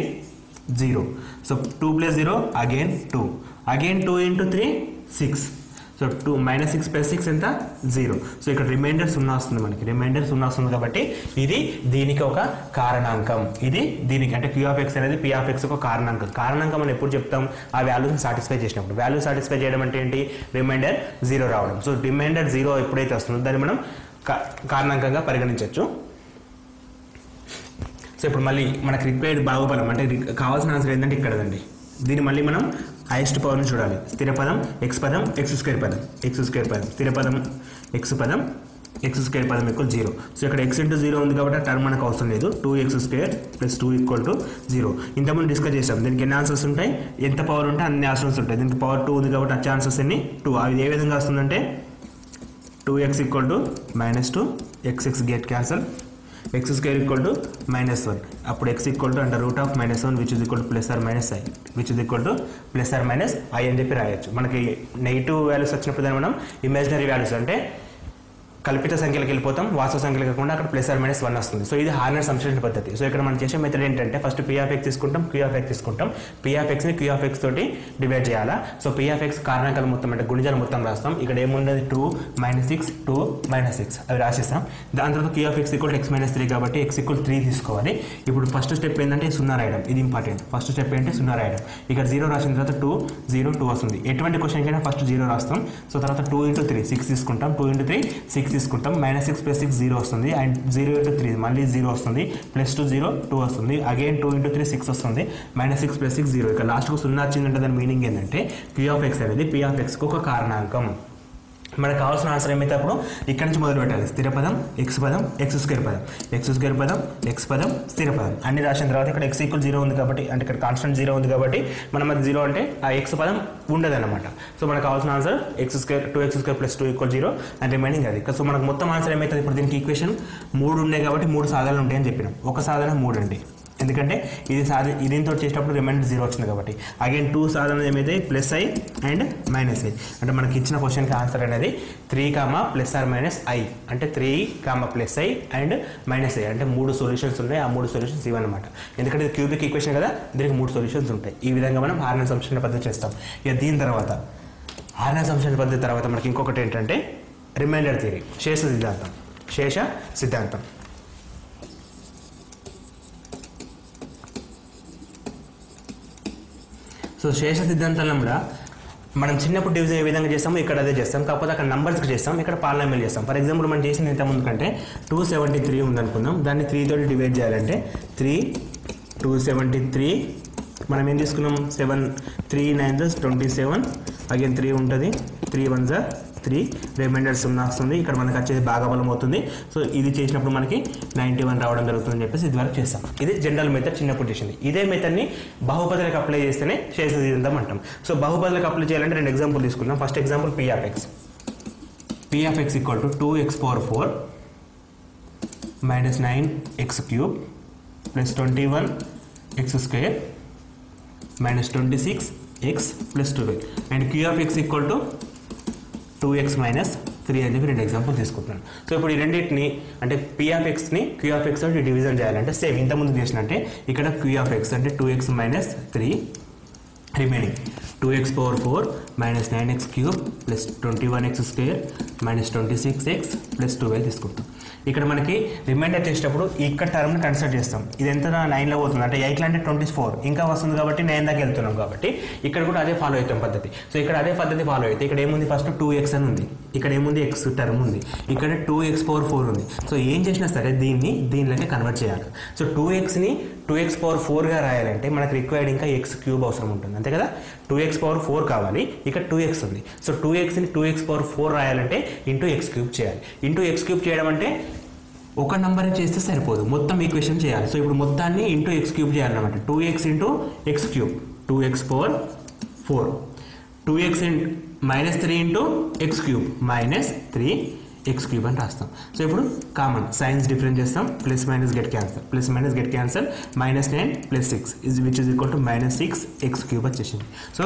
0. So 2 + 0 again 2, again 2 × 3 6. సో -6 + 6 ఎంత 0. సో ఇక్కడ రిమైండర్ 0 వస్తుంది మనకి. రిమైండర్ 0 వస్తుంది కాబట్టి ఇది దీనికి ఒక కారణాంకం. ఇది దీనికి అంటే క్యూ ఆఫ్ ఎక్స్ అనేది పీ ఆఫ్ ఎక్స్ ఒక కారణాంకం. కారణాంకం మనం ఎప్పుడు చెప్తాం, ఆ వాల్యూని సాటిస్ఫై చేసినప్పుడు. వాల్యూ సాటిస్ఫై చేయడం అంటే ఏంటి, రిమైండర్ 0 రావడం. సో రిమైండర్ 0 ఎప్పుడైతే వస్తుందో దాన్ని మనం కారణాంకంగా పరిగణించవచ్చు. సో ఇప్పుడు మళ్ళీ మనకి రిక్వైర్డ్ భాగఫలం అంటే కావాల్సిన ఆన్సర్ ఏంటంటే ఇక్కడదండి. దీన్ని మళ్ళీ మనం హైయెస్ట్ పవర్ని చూడాలి. స్థిర పదం x పదం x² పదం x² పదం స్థిర పదం x పదం x² పదం = 0. సో ఇక్కడ x × 0 ఉంది కాబట్టి ఆ టర్మ్ మనకు అవసరం లేదు. 2x² + 2 = 0. ఇంతకుముందు డిస్కస్ చేసాం. దీనికి ఎన్ని ఆన్సర్స్ ఉంటాయి, ఎంత పవర్ ఉంటే అన్ని ఆన్సర్స్ ఉంటాయి. దీనికి పవర్ 2 ఉంది కాబట్టి వచ్చే ఆన్సర్స్ ఎన్ని 2. అవి ఏ విధంగా వస్తుందంటే 2x = -2, x get cancel, x² = -1. అప్పుడు x = అంటే √(-1) which is equal to +or-i which is equal to +or-i అని చెప్పి రాయొచ్చు. మనకి నెగిటివ్ వాల్యూస్ వచ్చినప్పుడు దాన్ని మనం ఇమాజినరీ వాల్యూస్ అంటే కల్పిత సంఖ్యలకు వెళ్ళిపోతాం, వాస్తవ సంఖ్యలు కాకుండా అక్కడ +or-1 వస్తుంది. సో ఇది హార్నర్ సబ్స్టిట్యూషన్ పద్ధతి. సో ఇక్కడ మనం చేసే మెథడ్ ఏంటంటే ఫస్ట్ పీ ఆఫ్ ఎక్స్ తీసుకుంటాం, క్యూ ఆఫ్ ఎక్స్ తీసుకుంటాం. పీ ఆఫ్ ఎక్స్ని క్యూ ఆఫ్ ఎక్స్ తోటి డివైడ్ చేయాలా. సో పీ ఆఫ్ ఎక్స్ కారణాంకాలు మొత్తం అంటే గుణిజాలు మొత్తం రాస్తాం. ఇక్కడ ఏముండదు 2 -6 2 -6 అవి రాసేస్తాం. దాని తర్వాత క్యూ ఆఫ్ ఎక్స్ = x - 3 కాబట్టి x = 3 తీసుకోవాలి. ఇప్పుడు ఫస్ట్ స్టెప్ ఏంటంటే 0 రాయడం. ఇది ఇంపార్టెంట్. ఫస్ట్ స్టెప్ ఏంటంటే 0 రాయడం. ఇక్కడ 0 రాసిన తర్వాత 2 0 2 వస్తుంది. ఎటువంటి క్వశ్చన్కైనా ఫస్ట్ 0 రాస్తాం. సో తర్వాత 2 × 3 6 తీసుకుంటాం. 2 × 3 6 తీసుకుంటాం. -6 + 6 0 వస్తుంది. అండ్ 0 × 3 మళ్ళీ 0 వస్తుంది. +2 0 2 వస్తుంది. అగైన్ 2 × 3 6 వస్తుంది. -6 + 6 0. ఇక లాస్ట్కు 0 వచ్చిందంటే దాని మీనింగ్ ఏంటంటే క్యూ ఆఫ్ ఎక్స్ అనేది పీ ఆఫ్ ఎక్స్కి ఒక కారణాంకం. మనకు కావాల్సిన ఆన్సర్ ఏమైతే అప్పుడు ఇక్కడ నుంచి మొదలు పెట్టాలి. స్థిర పదం x పదం x² పదం x² పదం x పదం స్థిర పదం అన్ని రాసిన తర్వాత ఇక్కడ x = 0 ఉంది కాబట్టి అంటే ఇక్కడ కాన్స్టెంట్ 0 ఉంది కాబట్టి మనం అది 0 అంటే ఆ x పదం ఉండదన్నమాట. సో మనకు కావాల్సిన answer x² 2x² + 2 = 0 and remaining అది. సో మనకు మొత్తం ఆన్సర్ ఏమవుతుంది, ఇప్పుడు దీనికి ఈక్వేషన్ 3 ఉన్నాయి కాబట్టి 3 సాధనలు ఉంటాయని చెప్పినాం. ఒక సాధన 3 అండి, ఎందుకంటే ఇది దీంతో చేసినప్పుడు రిమైండర్ 0 వచ్చింది కాబట్టి. అగైన్ 2 సాధనలు ఏమైతే +i అండ్ -i అంటే మనకి ఇచ్చిన క్వశ్చన్కి ఆన్సర్ అనేది 3, +or-i అంటే 3, +i అండ్ -i అంటే 3 సొల్యూషన్స్ ఉన్నాయి. ఆ 3 సొల్యూషన్స్ ఇవన్నమాట. ఎందుకంటే ఇది క్యూబిక్ ఈక్వేషన్ కదా, దీనికి 3 సొల్యూషన్స్ ఉంటాయి. ఈ విధంగా మనం హార్నర్ సబ్స్టిట్యూషన్ పద్ధతి చేస్తాం. ఇక దీని తర్వాత హార్నర్ సబ్స్టిట్యూషన్ పద్ధతి తర్వాత మనకి ఇంకొకటి ఏంటంటే రిమైండర్ థియరీ, శేష సిద్ధాంతం. సో శేష సిద్ధాంతంలో కూడా మనం చిన్నప్పుడు డివిజన్ ఏ విధంగా చేస్తామో ఇక్కడ అదే చేస్తాం. కాకపోతే అక్కడ నంబర్స్కి చేస్తాం, ఇక్కడ పాలినామియల్ చేస్తాం. ఫర్ ఎగ్జాంపుల్ మనం చేసింది ఇంత ముందు కంటే 273 ఉందనుకుందాం. దాన్ని 3 తోటి డివైడ్ చేయాలంటే 3 273 మనం ఏం తీసుకున్నాం 7 3 9 27 అగైన్ 3 ఉంటుంది. 3 1 3 రిమైండర్ 0 వస్తుంది. ఇక్కడ మనకి వచ్చేది భాగఫలం అవుతుంది. సో ఇది చేసినప్పుడు మనకి 91 రావడం జరుగుతుందని చెప్పేసి ఇది వరకు చేస్తాం. ఇది జనరల్ మెథడ్ చిన్నప్పుడు చేసింది. ఇదే మెథడ్ని బహుపదులకు అప్లై చేస్తేనే శేష సిద్ధాంతం అంటాం. సో బహుపదులకు అప్లై చేయాలంటే 2 ఎగ్జాంపుల్ తీసుకుందాం. First example P of X = 2x⁴ -9x³ + 21x² -26x + 12 and q of x = 2x - 3 అని చెప్పి 2 ఎగ్జాంపుల్ తీసుకుంటున్నాను. సో ఇప్పుడు ఈ రెండింటిని అంటే p ఆఫ్ xని q ఆఫ్ x తోటి డివిజన్ చేయాలంటే సేమ్ ఇంతకుముందు చేసినట్టే ఇక్కడ q ఆఫ్ x అంటే 2x minus 3 remaining 2x power 4 minus 9x cube plus 21x square minus 26x plus 12 తీసుకుంటాం. ఇక్కడ మనకి రిమైండర్ చేసేటప్పుడు ఇక్కడ టర్మ్ని కన్సిడర్ చేస్తాం. ఇది ఎంత 9లో పోతుంది అంటే 8 అంటే 24 ఇంకా వస్తుంది కాబట్టి 9 దాకా వెళ్తున్నాం కాబట్టి ఇక్కడ కూడా అదే ఫాలో అవుతాం పద్ధతి. సో ఇక్కడ అదే పద్ధతి ఫాలో అయితే ఇక్కడ ఏముంది ఫస్ట్ 2x అని ఉంది, ఇక్కడ ఏముంది x టర్మ్ ఉంది, ఇక్కడ 2x పవర్ 4 ఉంది. సో ఏం చేసినా సరే దీనిలోకి కన్వర్ట్ చేయాలి. సో 2xని 2x పవర్ 4గా రాయాలంటే మనకు రిక్వైర్డ్ ఇంకా x క్యూబ్ అవసరం ఉంటుంది అంతే కదా. 2x పవర్ 4 కావాలి, ఇక్కడ 2x ఉంది. సో 2xని 2x పవర్ 4 రాయాలంటే ఇంటూ x క్యూబ్ చేయాలి. ఇంటూ x క్యూబ్ చేయడం అంటే ఒక నెంబర్ చేస్తే సరిపోదు, మొత్తం ఈక్వేషన్ చేయాలి. సో ఇప్పుడు మొత్తాన్ని ఇంటూ x క్యూబ్ చేయాలన్నమాట. 2x into x cube 2x power 4 2x minus 3 into x cube minus 3x cube అని రాస్తాం. సో ఇప్పుడు కామన్ సైన్స్ డిఫరెన్స్ చేస్తాం, plus minus get cancel, plus minus get cancel, minus 9 plus 6 which is equal to minus 6x cube వచ్చేసింది. సో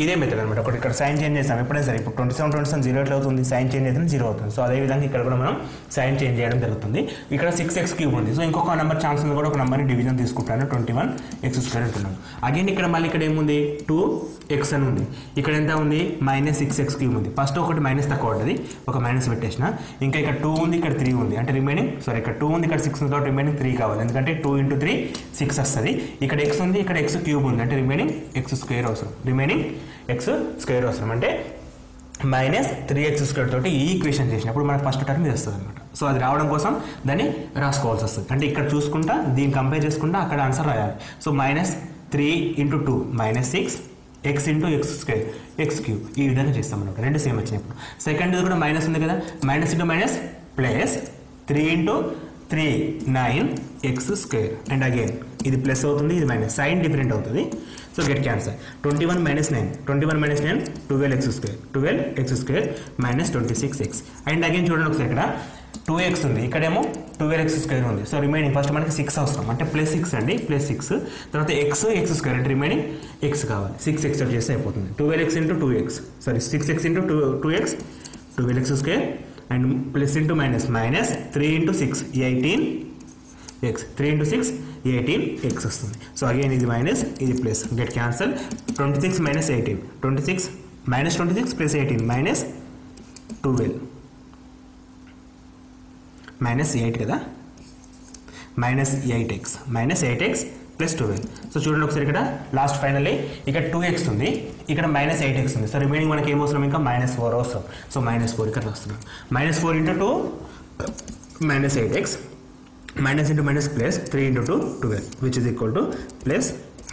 ఇదే మెథడ్ అనమాట. ఒకటి ఇక్కడ సైన్ చేంజ్ చేస్తాం ఎప్పుడైనా సరే. ఇప్పుడు 27 0 ఎట్లా అవుతుంది, సైన్ చేంజ్ అయితే 0 అవుతుంది. సో అదేవిధంగా ఇక్కడ కూడా మనం సైన్ చేంజ్ చేయడం జరుగుతుంది. ఇక్కడ 6x క్యూబ్ ఉంది. సో ఇంకొక నెంబర్ ఛాన్స్ ఉంది కూడా ఒక నెంబర్ని డివిజన్ తీసుకుంటాను 21x స్క్వేర్ అంటున్నాను. అగైన్ ఇక్కడ మళ్ళీ ఇక్కడ ఏముంది 2x అని ఉంది, ఇక్కడ ఎంత ఉంది మైనస్ 6x క్యూబ్ ఉంది. ఫస్ట్ ఒకటి మైనస్ తక్కువ ఉంటుంది, ఒక మైనస్ పెట్టేసిన. ఇంకా ఇక్కడ 2 ఉంది, ఇక్కడ 3 ఉంది, అంటే రిమైనింగ్ ఇక్కడ 2 ఉంది, ఇక్కడ 6 ఉంది కాబట్టి రిమైనింగ్ 3 కావాలి. ఎందుకంటే 2 ఇంటూ 3 6 వస్తుంది. ఇక్కడ x ఉంది, ఇక్కడ x క్యూబ్ ఉంది, అంటే రిమైనింగ్ x స్క్వేర్ అవసరం, రిమైనింగ్ x స్క్వేర్ అవసరం. అంటే మైనస్ 3x స్క్వేర్ తోటి ఈ ఈక్వేషన్ చేసినప్పుడు మనకు ఫస్ట్ టర్మ్ ఇది వస్తుంది అనమాట. సో అది రావడం కోసం దాన్ని రాసుకోవాల్సి వస్తుంది. అంటే ఇక్కడ చూసుకుంటా దీన్ని కంపేర్ చేసుకుంటా అక్కడ ఆన్సర్ రాయాలి. So minus 3 into 2 minus 6 x into x square x cube ఈ విధంగా చేస్తాం అనమాట. రెండు సేమ్ వచ్చినప్పుడు సెకండ్ కూడా మైనస్ ఉంది కదా, minus into minus plus 3 into 3 9x square and again ఇది ప్లస్ అవుతుంది, ఇది మైనస్, సైన్ డిఫరెంట్ అవుతుంది. So get cancel 21 minus 9 12x square 12x square minus 26x and again చూడండి ఒకసారి ఇక్కడ 2x ఉంది, ఇక్కడేమో 12x స్క్వేర్ ఉంది. సో రిమైనింగ్ ఫస్ట్ మనకి 6 అవసరం అంటే ప్లస్ 6 అండి, ప్లస్ 6 తర్వాత x స్క్వేర్ అంటే రిమైనింగ్ x కావాలి. 6x చేస్తే అయిపోతుంది 12x into 2x 6x into 2x 12x square and plus into minus minus 3 into 6 18x 3 into 6 18x వస్తుంది. సో అగైన్ ఇది మైనస్ ఇది plus get cancel 26 minus 18 26 minus 26 plus 18 minus 12 minus 8 కదా, మైనస్ 8x ప్లస్ 12. సో చూడండి ఒకసారి ఇక్కడ లాస్ట్ ఫైనల్లీ ఇక్కడ 2x ఉంది, ఇక్కడ మైనస్ 8x ఉంది. సో రిమైనింగ్ మనకి ఏం అవసరం ఇంకా మైనస్ 4 అవసరం. సో మైనస్ 4 ఇక్కడ వస్తున్నాం, minus 4 into 2 minus 8x minus into minus plus 3 into 2 12 which is equal to plus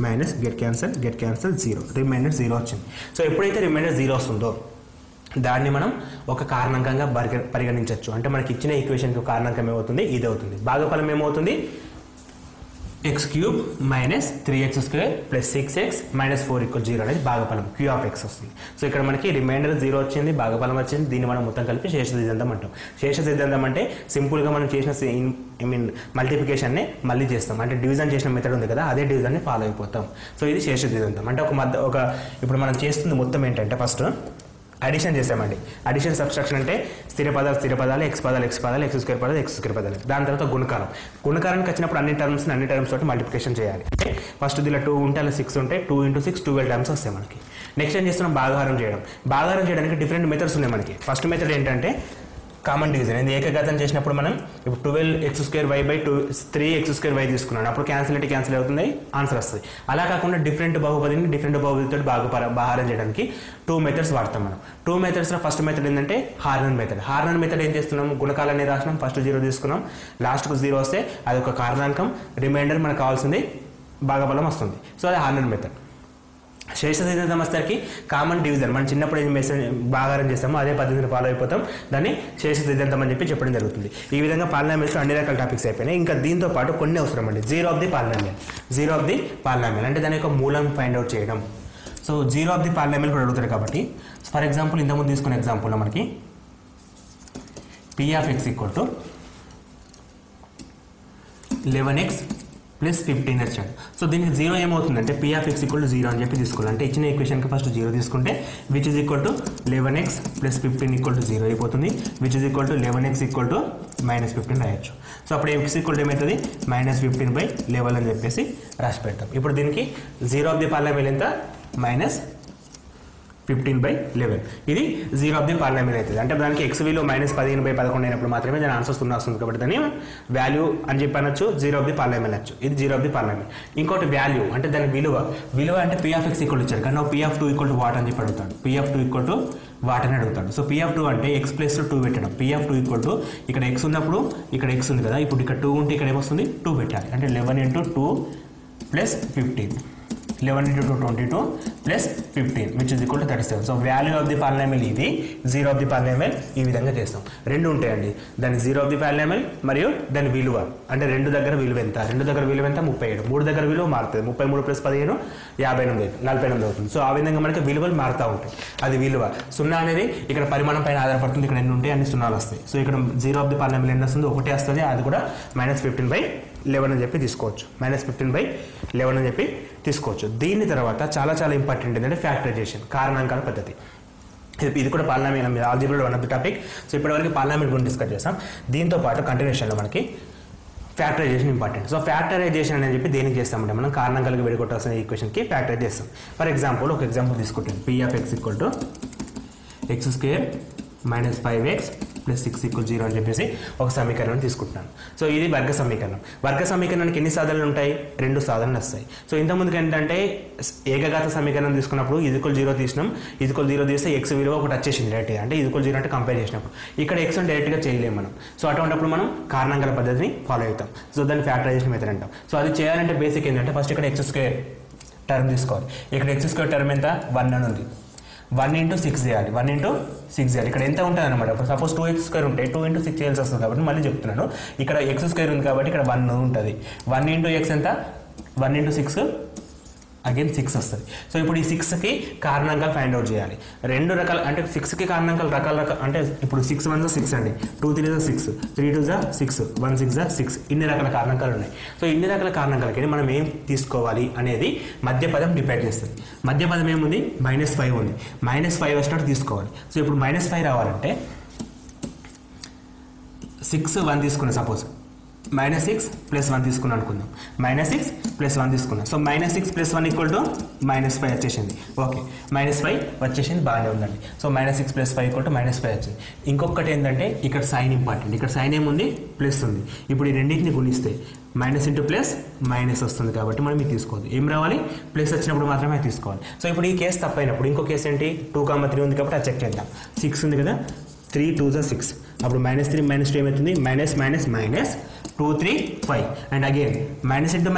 minus get cancel 0 remainder 0 వచ్చింది. సో ఎప్పుడైతే రిమైండర్ 0 వస్తుందో దాన్ని మనం ఒక కారణాంకంగా పరిగణించవచ్చు. అంటే మనకి ఇచ్చిన ఈక్వేషన్కి కారణాంకం ఏమవుతుంది, ఇది అవుతుంది. భాగఫలం ఏమవుతుంది x cube minus 3x square plus 6x minus 4 = 0 అనేది భాగఫలం q ఆఫ్ x వస్తుంది. సో ఇక్కడ మనకి రిమైండర్ 0 వచ్చింది, భాగఫలం వచ్చింది. దీన్ని మనం మొత్తం కలిపి శేష సిద్ధాంతం అంటాం. శేష సిద్ధాంతం అంటే సింపుల్గా మనం చేసిన మల్టిప్లికేషన్ని మళ్ళీ చేస్తాం. అంటే డివిజన్ చేసిన మెథడ్ ఉంది కదా, అదే డివిజన్ని ఫాలో అయిపోతాం. సో ఇది శేష సిద్ధాంతం. అంటే ఇప్పుడు మనం చేస్తుంది మొత్తం ఏంటంటే ఫస్ట్ అడిషన్ చేసామండి. అడిషన్ సబ్స్ట్రాక్షన్ అంటే స్థిర పదాలు x పదాలు x స్క్వేర్ పదాలు. దాని తర్వాత గుణకారానికి వచ్చినప్పుడు అన్ని టర్మ్స్ తోటి మల్టిప్లికేషన్ చేయాలి. అంటే ఫస్ట్ దీనిలో 2 ఉంటే అలా 6 ఉంటాయి, 2 ఇంటూ 6 12 టైమ్స్ వస్తాయి మనకి. నెక్స్ట్ ఏం చేస్తున్నాం, భాగాహారం చేయడానికి డిఫరెంట్ మెథడ్స్ ఉన్నాయి మనకి. ఫస్ట్ మెథడ్ ఏంటంటే కామన్ డివిజన్. ఇది ఏకఘాతం చేసినప్పుడు మనం ఇప్పుడు 12x square y by 3x square y తీసుకున్నాను, అప్పుడు క్యాన్సిల్ అవుతుంది, ఆన్సర్ వస్తుంది. అలా కాకుండా డిఫరెంట్ బహుపదితో భాగాహారం చేయడానికి 2 మెథడ్స్ వాడతాం మనం. 2 మెథడ్స్లో ఫస్ట్ మెథడ్ ఏంటంటే హార్నన్ మెథడ్. ఏం చేస్తున్నాం, గుణకాలన్నీ రాసినాం, ఫస్ట్ 0 తీసుకున్నాం, లాస్ట్కు 0 వస్తే అది ఒక కారణాంకం, రిమైండర్ మనకు కావాల్సింది భాగఫలం వస్తుంది. సో అది హార్నన్ మెథడ్. శేష సిద్ధాంతం వచ్చేసరికి కామన్ డివిజన్. మనం చిన్నప్పుడు ఏం భాగాహారం చేస్తామో అదే పద్ధతిని ఫాలో అయిపోతాం, దాన్ని శేష సిద్ధాంతం అని చెప్పి చెప్పడం జరుగుతుంది. ఈ విధంగా పాలినామియల్స్లో అన్ని రకాల టాపిక్స్ అయిపోయినాయి. ఇంకా దీంతో పాటు కొన్ని అవసరం అండి. జీరో ఆఫ్ ది పాలినామియల్ అంటే దాని యొక్క మూలం ఫైండ్ అవుట్ చేయడం. So zero of the polynomial కూడా అడుగుతారు కాబట్టి ఫర్ ఎగ్జాంపుల్ ఇంతకుముందు తీసుకునే ఎగ్జాంపుల్లో మనకి p of x = 11x plus 15 వచ్చాడు. సో దీనికి 0 ఏమవుతుందంటే P of X equal to 0 అని చెప్పి తీసుకోవాలి. అంటే ఇచ్చిన ఈక్వేషన్కి ఫస్ట్ 0 తీసుకుంటే which is equal to 11x plus 15 equal to 0 అయిపోతుంది. Which is equal to 11x equal to -15 రాయొచ్చు. సో అప్పుడు x ఈక్వల్ టు ఏమవుతుంది -15/11 అని చెప్పేసి రాసి పెడతాం. ఇప్పుడు దీనికి 0 ఆఫ్ ది పార్లమెంట్ ఎంత -15/11. ఇది 0 ఆఫ్ ది పార్లమెంట్ అవుతుంది. అంటే దానికి x విలువ -15/11 అయినప్పుడు మాత్రమే దాని ఆన్సర్ 0 వస్తుంది. కాబట్టి దాన్ని వాల్యూ అని చెప్పి అనొచ్చు, 0 ఆఫ్ ది పార్లమెంట్ అనొచ్చు. ఇది 0 ఆఫ్ ది పార్లమెంట్. ఇంకోటి వాల్యూ అంటే దాని విలువ అంటే పీ ఆఫ్ ఎక్స్ ఈక్వల్ ఇచ్చాడు, కానీ P of 2 equal to what అని చెప్పి అడుగుతాడు. P of 2 equal to what అని అడుగుతాడు. సో పీ ఆఫ్ 2 అంటే ఎక్స్ ప్లస్ 2 పెట్టడం. పీ ఆఫ్ 2 ఈక్వల్ టు ఇక్కడ ఎక్స్ ఉన్నప్పుడు ఇక్కడ ఎక్స్ ఉంది కదా, ఇప్పుడు ఇక్కడ 2 ఉంటే ఇక్కడ ఏమొస్తుంది 2 పెట్టాలి. అంటే 11 × 2 + 15, 11 × 2 22 + 15 which is equal to 37. So value of the parliament ఇది, 0 ఆఫ్ ది పార్లమెంట్ ఈ విధంగా చేస్తాం. రెండు ఉంటాయండి, దాని 0 ఆఫ్ ది పార్లమెంట్ మరియు దాని విలువ. అంటే రెండు దగ్గర విలువ ఎంత 37, 3 దగ్గర విలువ మారుతుంది. 33 + 15 58, 48 అవుతుంది. సో ఆ విధంగా మనకి విలువలు మారుతూ ఉంటాయి. అది విలువ 0 అనేది ఇక్కడ పరిమాణం పైన ఆధారపడుతుంది. ఇక్కడ ఎన్ని ఉంటాయి అన్ని 0లు వస్తాయి. సో ఇక్కడ 0 ఆఫ్ ది పార్లమెంట్ ఎన్ని వస్తుంది, 1 వస్తుంది. అది కూడా -15/11 అని చెప్పి తీసుకోవచ్చు. -15/11 అని చెప్పి తీసుకోవచ్చు. దీని తర్వాత చాలా చాలా ఇంపార్టెంట్ ఏంటంటే ఫ్యాక్టరైజేషన్, కారణాంకాల పద్ధతి. ఇది కూడా పార్లమెంట్ ఆల్జీబ్రాలో one of the topic. So ఇప్పటివరకు పార్లమెంట్ గురించి డిస్కస్ చేస్తాం. దీంతో పాటు కంటిన్యూషన్లో మనకి ఫ్యాక్టరైజేషన్ ఇంపార్టెంట్. సో ఫ్యాక్టరైజేషన్ అని చెప్పి దేనికి చేస్తామంటే మనం కారణాంకాలకు విడగొట్టాల్సిన ఈక్వేషన్కి ఫ్యాక్టరైజ్ చేస్తాం. ఫర్ ఎగ్జాంపుల్ ఒక ఎగ్జాంపుల్ తీసుకుంటాం. P of X equal to x² - 5x + 6 = 0 అని చెప్పేసి ఒక సమీకరణం తీసుకుంటున్నాను. సో ఇది వర్గ సమీకరణం. వర్గ సమీకరణానికి ఎన్ని సాధనలు ఉంటాయి, 2 సాధనలు వస్తాయి. సో ఇంతకుముందుకు ఏంటంటే ఏకఘాత సమీకరణం తీసుకున్నప్పుడు =0 తీసినాం, =0 తీస్తే x విలువ ఒకటి వచ్చేసింది డైరెక్ట్గా. అంటే =0 అంటే కంపేర్ చేసినప్పుడు ఇక్కడ x డైరెక్ట్గా చేయలేము మనం. సో అటువంటిప్పుడు మనం కారణాంకాల పద్ధతిని ఫాలో అవుతాం. సో దాన్ని ఫ్యాక్టరైజేషన్ మెథడ్ అంటాం. సో అది చేయాలంటే బేసిక్ ఏంటంటే ఫస్ట్ ఇక్కడ x² టర్మ్ తీసుకోవాలి. ఇక్కడ x² టర్మ్ ఎంత 1 అని ఉంది. 1 × 6 చేయాలి, 1 × 6 చేయాలి. ఇక్కడ ఎంత ఉంటుంది అనమాట. ఇప్పుడు సపోజ్ 2x² ఉంటే 2 × 6 చేయాల్సి వస్తుంది. కాబట్టి మళ్ళీ చెప్తున్నాను, ఇక్కడ x² ఉంది కాబట్టి ఇక్కడ 1 ఉంటుంది. 1 × x ఎంత 1 × 6 అగైన్ 6 వస్తుంది. సో ఇప్పుడు ఈ 6కి కారణాంకాలు ఫైండ్ అవుట్ చేయాలి. రెండు రకాల అంటే 6కి కారణాంకాలు రకాల అంటే ఇప్పుడు 6 × 1 = 6 అండి, 2 × 3 = 6, 3 × 2 = 6, 1 × 6 = 6. ఇన్ని రకాల కారణాంకాలు ఉన్నాయి. సో ఇన్ని రకాల కారణాంకాలకి మనం ఏం తీసుకోవాలి అనేది మధ్యపదం డిపెండ్ చేస్తుంది. మధ్యపదం ఏముంది -5 ఉంది. -5 వచ్చినట్టు తీసుకోవాలి. సో ఇప్పుడు -5 రావాలంటే 6 1 తీసుకున్నాం. సపోజ్ -6 + 1 తీసుకున్నాం అనుకుందాం. -6 + 1 తీసుకున్నాం. సో -6 + 1 = -5 వచ్చేసింది. ఓకే, -5 వచ్చేసింది, బాగానే ఉందండి. సో -6 + 5 = -5 వచ్చింది. ఇంకొకటి ఏంటంటే ఇక్కడ సైన్ ఇంపార్టెంట్. ఇక్కడ సైన్ ఏముంది ప్లస్ ఉంది. ఇప్పుడు ఈ రెండింటిని గుణిస్తే మైనస్ ఇంటూ ప్లస్ మైనస్ వస్తుంది. కాబట్టి మనం ఇది తీసుకోవాలి. ఏం రావాలి ప్లస్ వచ్చినప్పుడు మాత్రమే తీసుకోవాలి. సో ఇప్పుడు ఈ కేసు తప్పైనప్పుడు ఇంకో కేసు ఏంటి 2, 3 ఉంది కాబట్టి అది చెక్ చేద్దాం. 6 ఉంది కదా, 3 × 2 = 6. అప్పుడు -3 - 2 ఏమవుతుంది -2 3 5 and again minus into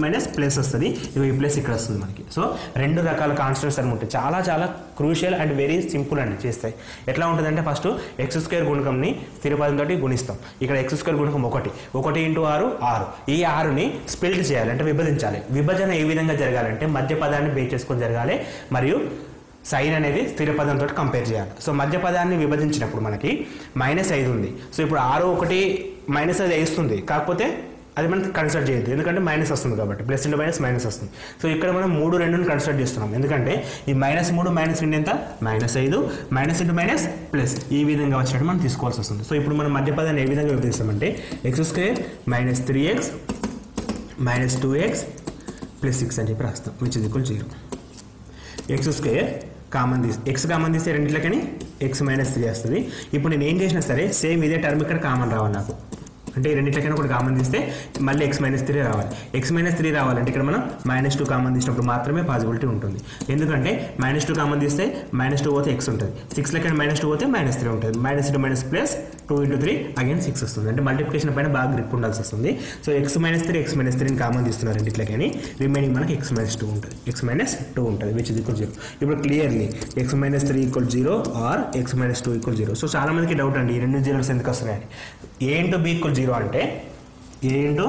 minus plus వస్తుంది. ఇవి ప్లస్ ఇక్కడ వస్తుంది మనకి. సో రెండు రకాల కాన్స్టెంట్స్ అని ఉంటాయి. చాలా చాలా క్రూషియల్ అండ్ వెరీ సింపుల్ అండి చేస్తాయి. ఎట్లా ఉంటుందంటే ఫస్ట్ x² గుణకంని స్థిరపదంతో గుణిస్తాం. ఇక్కడ x² గుణకం 1 × 6 6. ఈ 6ని స్ప్లిట్ చేయాలి అంటే విభజించాలి. విభజన ఏ విధంగా జరగాలంటే మధ్య పదాన్ని బేస్ చేసుకొని జరగాలి మరియు సైన్ అనేది స్థిర పదంతో కంపేర్ చేయాలి. సో మధ్య పదాన్ని విభజించినప్పుడు మనకి -5 ఉంది. సో ఇప్పుడు 6 1 -5 ఇస్తుంది, కాకపోతే అది మనం కన్సిడర్ చేయొద్దు ఎందుకంటే మైనస్ వస్తుంది కాబట్టి. ప్లస్ ఇంటూ మైనస్ వస్తుంది. సో ఇక్కడ మనం 3 2ని కన్సిడర్ చేస్తున్నాం ఎందుకంటే ఈ -3 -2 ఎంత -5 మైనస్ ఇంటూ మైనస్ ప్లస్ ఈ విధంగా వచ్చినట్టు మనం తీసుకోవాల్సి వస్తుంది. సో ఇప్పుడు మనం మధ్య పదాన్ని ఏ విధంగా విభజిస్తామంటే x² -3x -2x + 6 అని చెప్పి రాస్తాం which is equal 0. x² common తీసి x కామన్ తీస్తే రెండిట్లకని x -3 వస్తుంది. ఇప్పుడు నేను ఏం చేసినా సరే సేమ్ ఇదే టర్మ్ ఇక్కడ కామన్ రావాలి నాకు. అంటే రెండిట్లకైనా ఒకటి కామన్ తీస్తే మళ్ళీ x -3 రావాలి. x -3 రావాలంటే ఇక్కడ మనం -2 కామన్ తీసినప్పుడు మాత్రమే పాసిబిలిటీ ఉంటుంది. ఎందుకంటే -2 కామన్ తీస్తే -2 పోతే x ఉంటుంది, 6 -2 పోతే -3 ఉంటుంది. Minus into minus plus 2 × 3 again 6 వస్తుంది. అంటే మల్టిప్లికేషన్ పైన బాగా గ్రిప్ ఉండాల్సి వస్తుంది. సో x -3 కామన్ తీస్తున్నారు రెండిట్లకని, రిమైనింగ్ మనకి x -2 ఉంటుంది. Which is equal 0. ఇప్పుడు clearly x -3 = 0 or x -2 = 0. So చాలా మందికి డౌట్ అండి ఈ రెండు జీరోస్ ఎందుకు వస్తున్నాయని. a × b = 0 అంటే a ×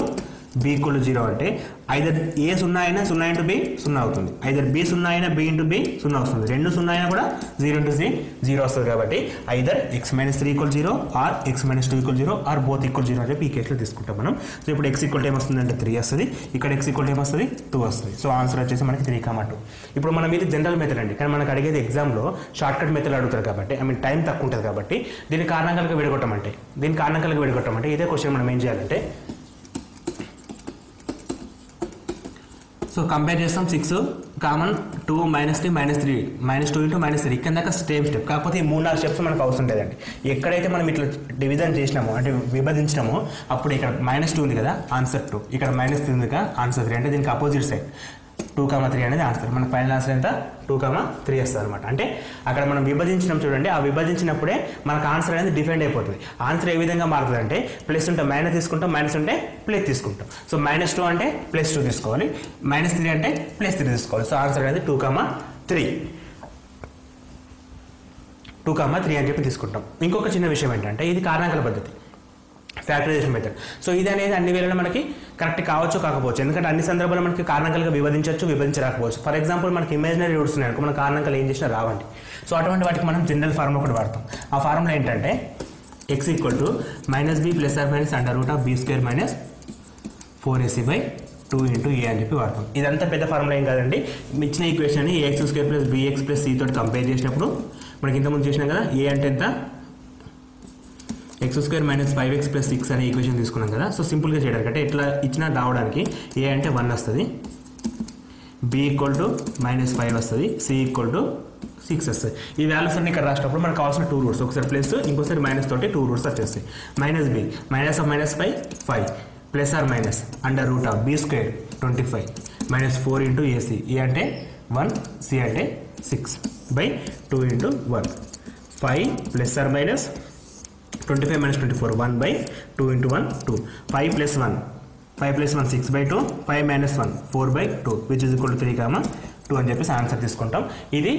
బి ఈక్వల్ టు 0 అంటే ఐదర్ ఏ 0 అయినా 0 ఇంటూ బి 0 అవుతుంది, ఐదర్ బి 0 అయినా బి ఇంటూ బి 0 వస్తుంది, రెండు 0 అయినా కూడా 0 ఇంటూ సి 0 వస్తుంది. కాబట్టి either x minus 3 equal 0 or x minus 2 equal 0 or both equal 0 అని చెప్పి ఈ కేసులో తీసుకుంటాం మనం. సో ఇప్పుడు x ఈక్వల్ ఏం వస్తుంది అంటే 3 వస్తుంది, ఇక్కడ x ఈక్వల్ ఏం వస్తుంది 2 వస్తుంది. సో ఆన్సర్ వచ్చేసి మనకి 3,2. ఇప్పుడు మనం ఇది జనరల్ మెథడ్ అండి, కానీ మనకు అడిగేది ఎగ్జామ్లో షార్ట్ కట్ మెథడ్ అడుగుతారు కాబట్టి టైం తక్కువ ఉంటుంది కాబట్టి దీన్ని కారణాంకాలుగా విడగొట్టమంటే ఇదే క్వశ్చన్ మనం ఏం చేయాలంటే సో కంపేర్ చేస్తాం 6 కామన్ 2 -3 -3 -2 ఇంటూ -3 ఇక్కడ దాకా సేమ్ స్టెప్, కాకపోతే ఈ 3-4 స్టెప్స్ మనకు అవసరం లేదండి. ఎక్కడైతే మనం ఇట్లా డివిజన్ చేసినామో అంటే విభజించినామో అప్పుడు ఇక్కడ -2 ఉంది కదా ఆన్సర్ 2, ఇక్కడ -3 ఉంది కదా ఆన్సర్ 3, అంటే దీనికి అపోజిట్ సైడ్ 2,3 అనేది ఆన్సర్. మన ఫైనల్ ఆన్సర్ ఎంత 2,3 వస్తుంది అనమాట. అంటే అక్కడ మనం విభజించినాం చూడండి, ఆ విభజించినప్పుడే మనకు ఆన్సర్ అనేది డిఫైండ్ అయిపోతుంది. ఆన్సర్ ఏ విధంగా మారుతుంది అంటే ప్లస్ ఉంటే మైనస్ తీసుకుంటాం, మైనస్ ఉంటే ప్లస్ తీసుకుంటాం. సో -2 అంటే +2 తీసుకోవాలి, -3 అంటే +3 తీసుకోవాలి. సో ఆన్సర్ అనేది 2,3 అని చెప్పి తీసుకుంటాం. ఇంకొక చిన్న విషయం ఏంటంటే ఇది కారణాంకాల పద్ధతి, ఫ్యాక్టరైజేషన్ మెథడ్. సో ఇది అనేది అన్ని వేళలో మనకి కరెక్ట్ కావచ్చు కాకపోవచ్చు, ఎందుకంటే అన్ని సందర్భాల్లో మనకి కారణాంకాలుగా విభజించరాకపోవచ్చు. ఫర్ ఎగ్జాంపుల్ మనకి ఇమాజినరీ రూట్స్ ఉన్నాయి, మన కారణాంకాలు ఏం చేసినా రావండి. సో అటువంటి వాటికి మనం జనరల్ ఫార్ములా ఒకటి వాడతాం. ఆ ఫార్ములా ఏంటంటే x equal to -b + or -√b² - 4ac/2 into a అని చెప్పి వాడతాం. ఇదంతా పెద్ద ఫార్ములా ఏం కాదండి, ఇచ్చిన ఈక్వేషన్ ని ax² + bx + c తోటి కంపేర్ చేసినప్పుడు మనకి ఇంతకుముందు చేసినాం కదా, a అంటే ఎంత x² - 5x + 6 అనే ఈక్వేషన్ తీసుకున్నాం కదా. సో సింపుల్గా చేయడానికి అంటే ఇట్లా ఇచ్చిన రావడానికి a అంటే 1 వస్తుంది, b ఈక్వల్ టు -5 వస్తుంది, c ఈక్వల్ టు 6 వస్తుంది. ఈ వాల్యూస్ అన్ని ఇక్కడ రాసినప్పుడు మనకు కావాల్సిన 2 రూట్స్, ఒకసారి ప్లస్ ఇంకోసారి మైనస్ తోటి 2 రూట్స్ వచ్చేస్తాయి. -b -5 + or -√b² 25 -4 into ac, a అంటే 1 c అంటే 6/2 into 1 5 + or -25 - 24 1/2 into 1 2 5 + 1 6/2 5 - 1 4/2 which is equal to 3,2 అని చెప్పేసి ఆన్సర్ తీసుకుంటాం. ఇది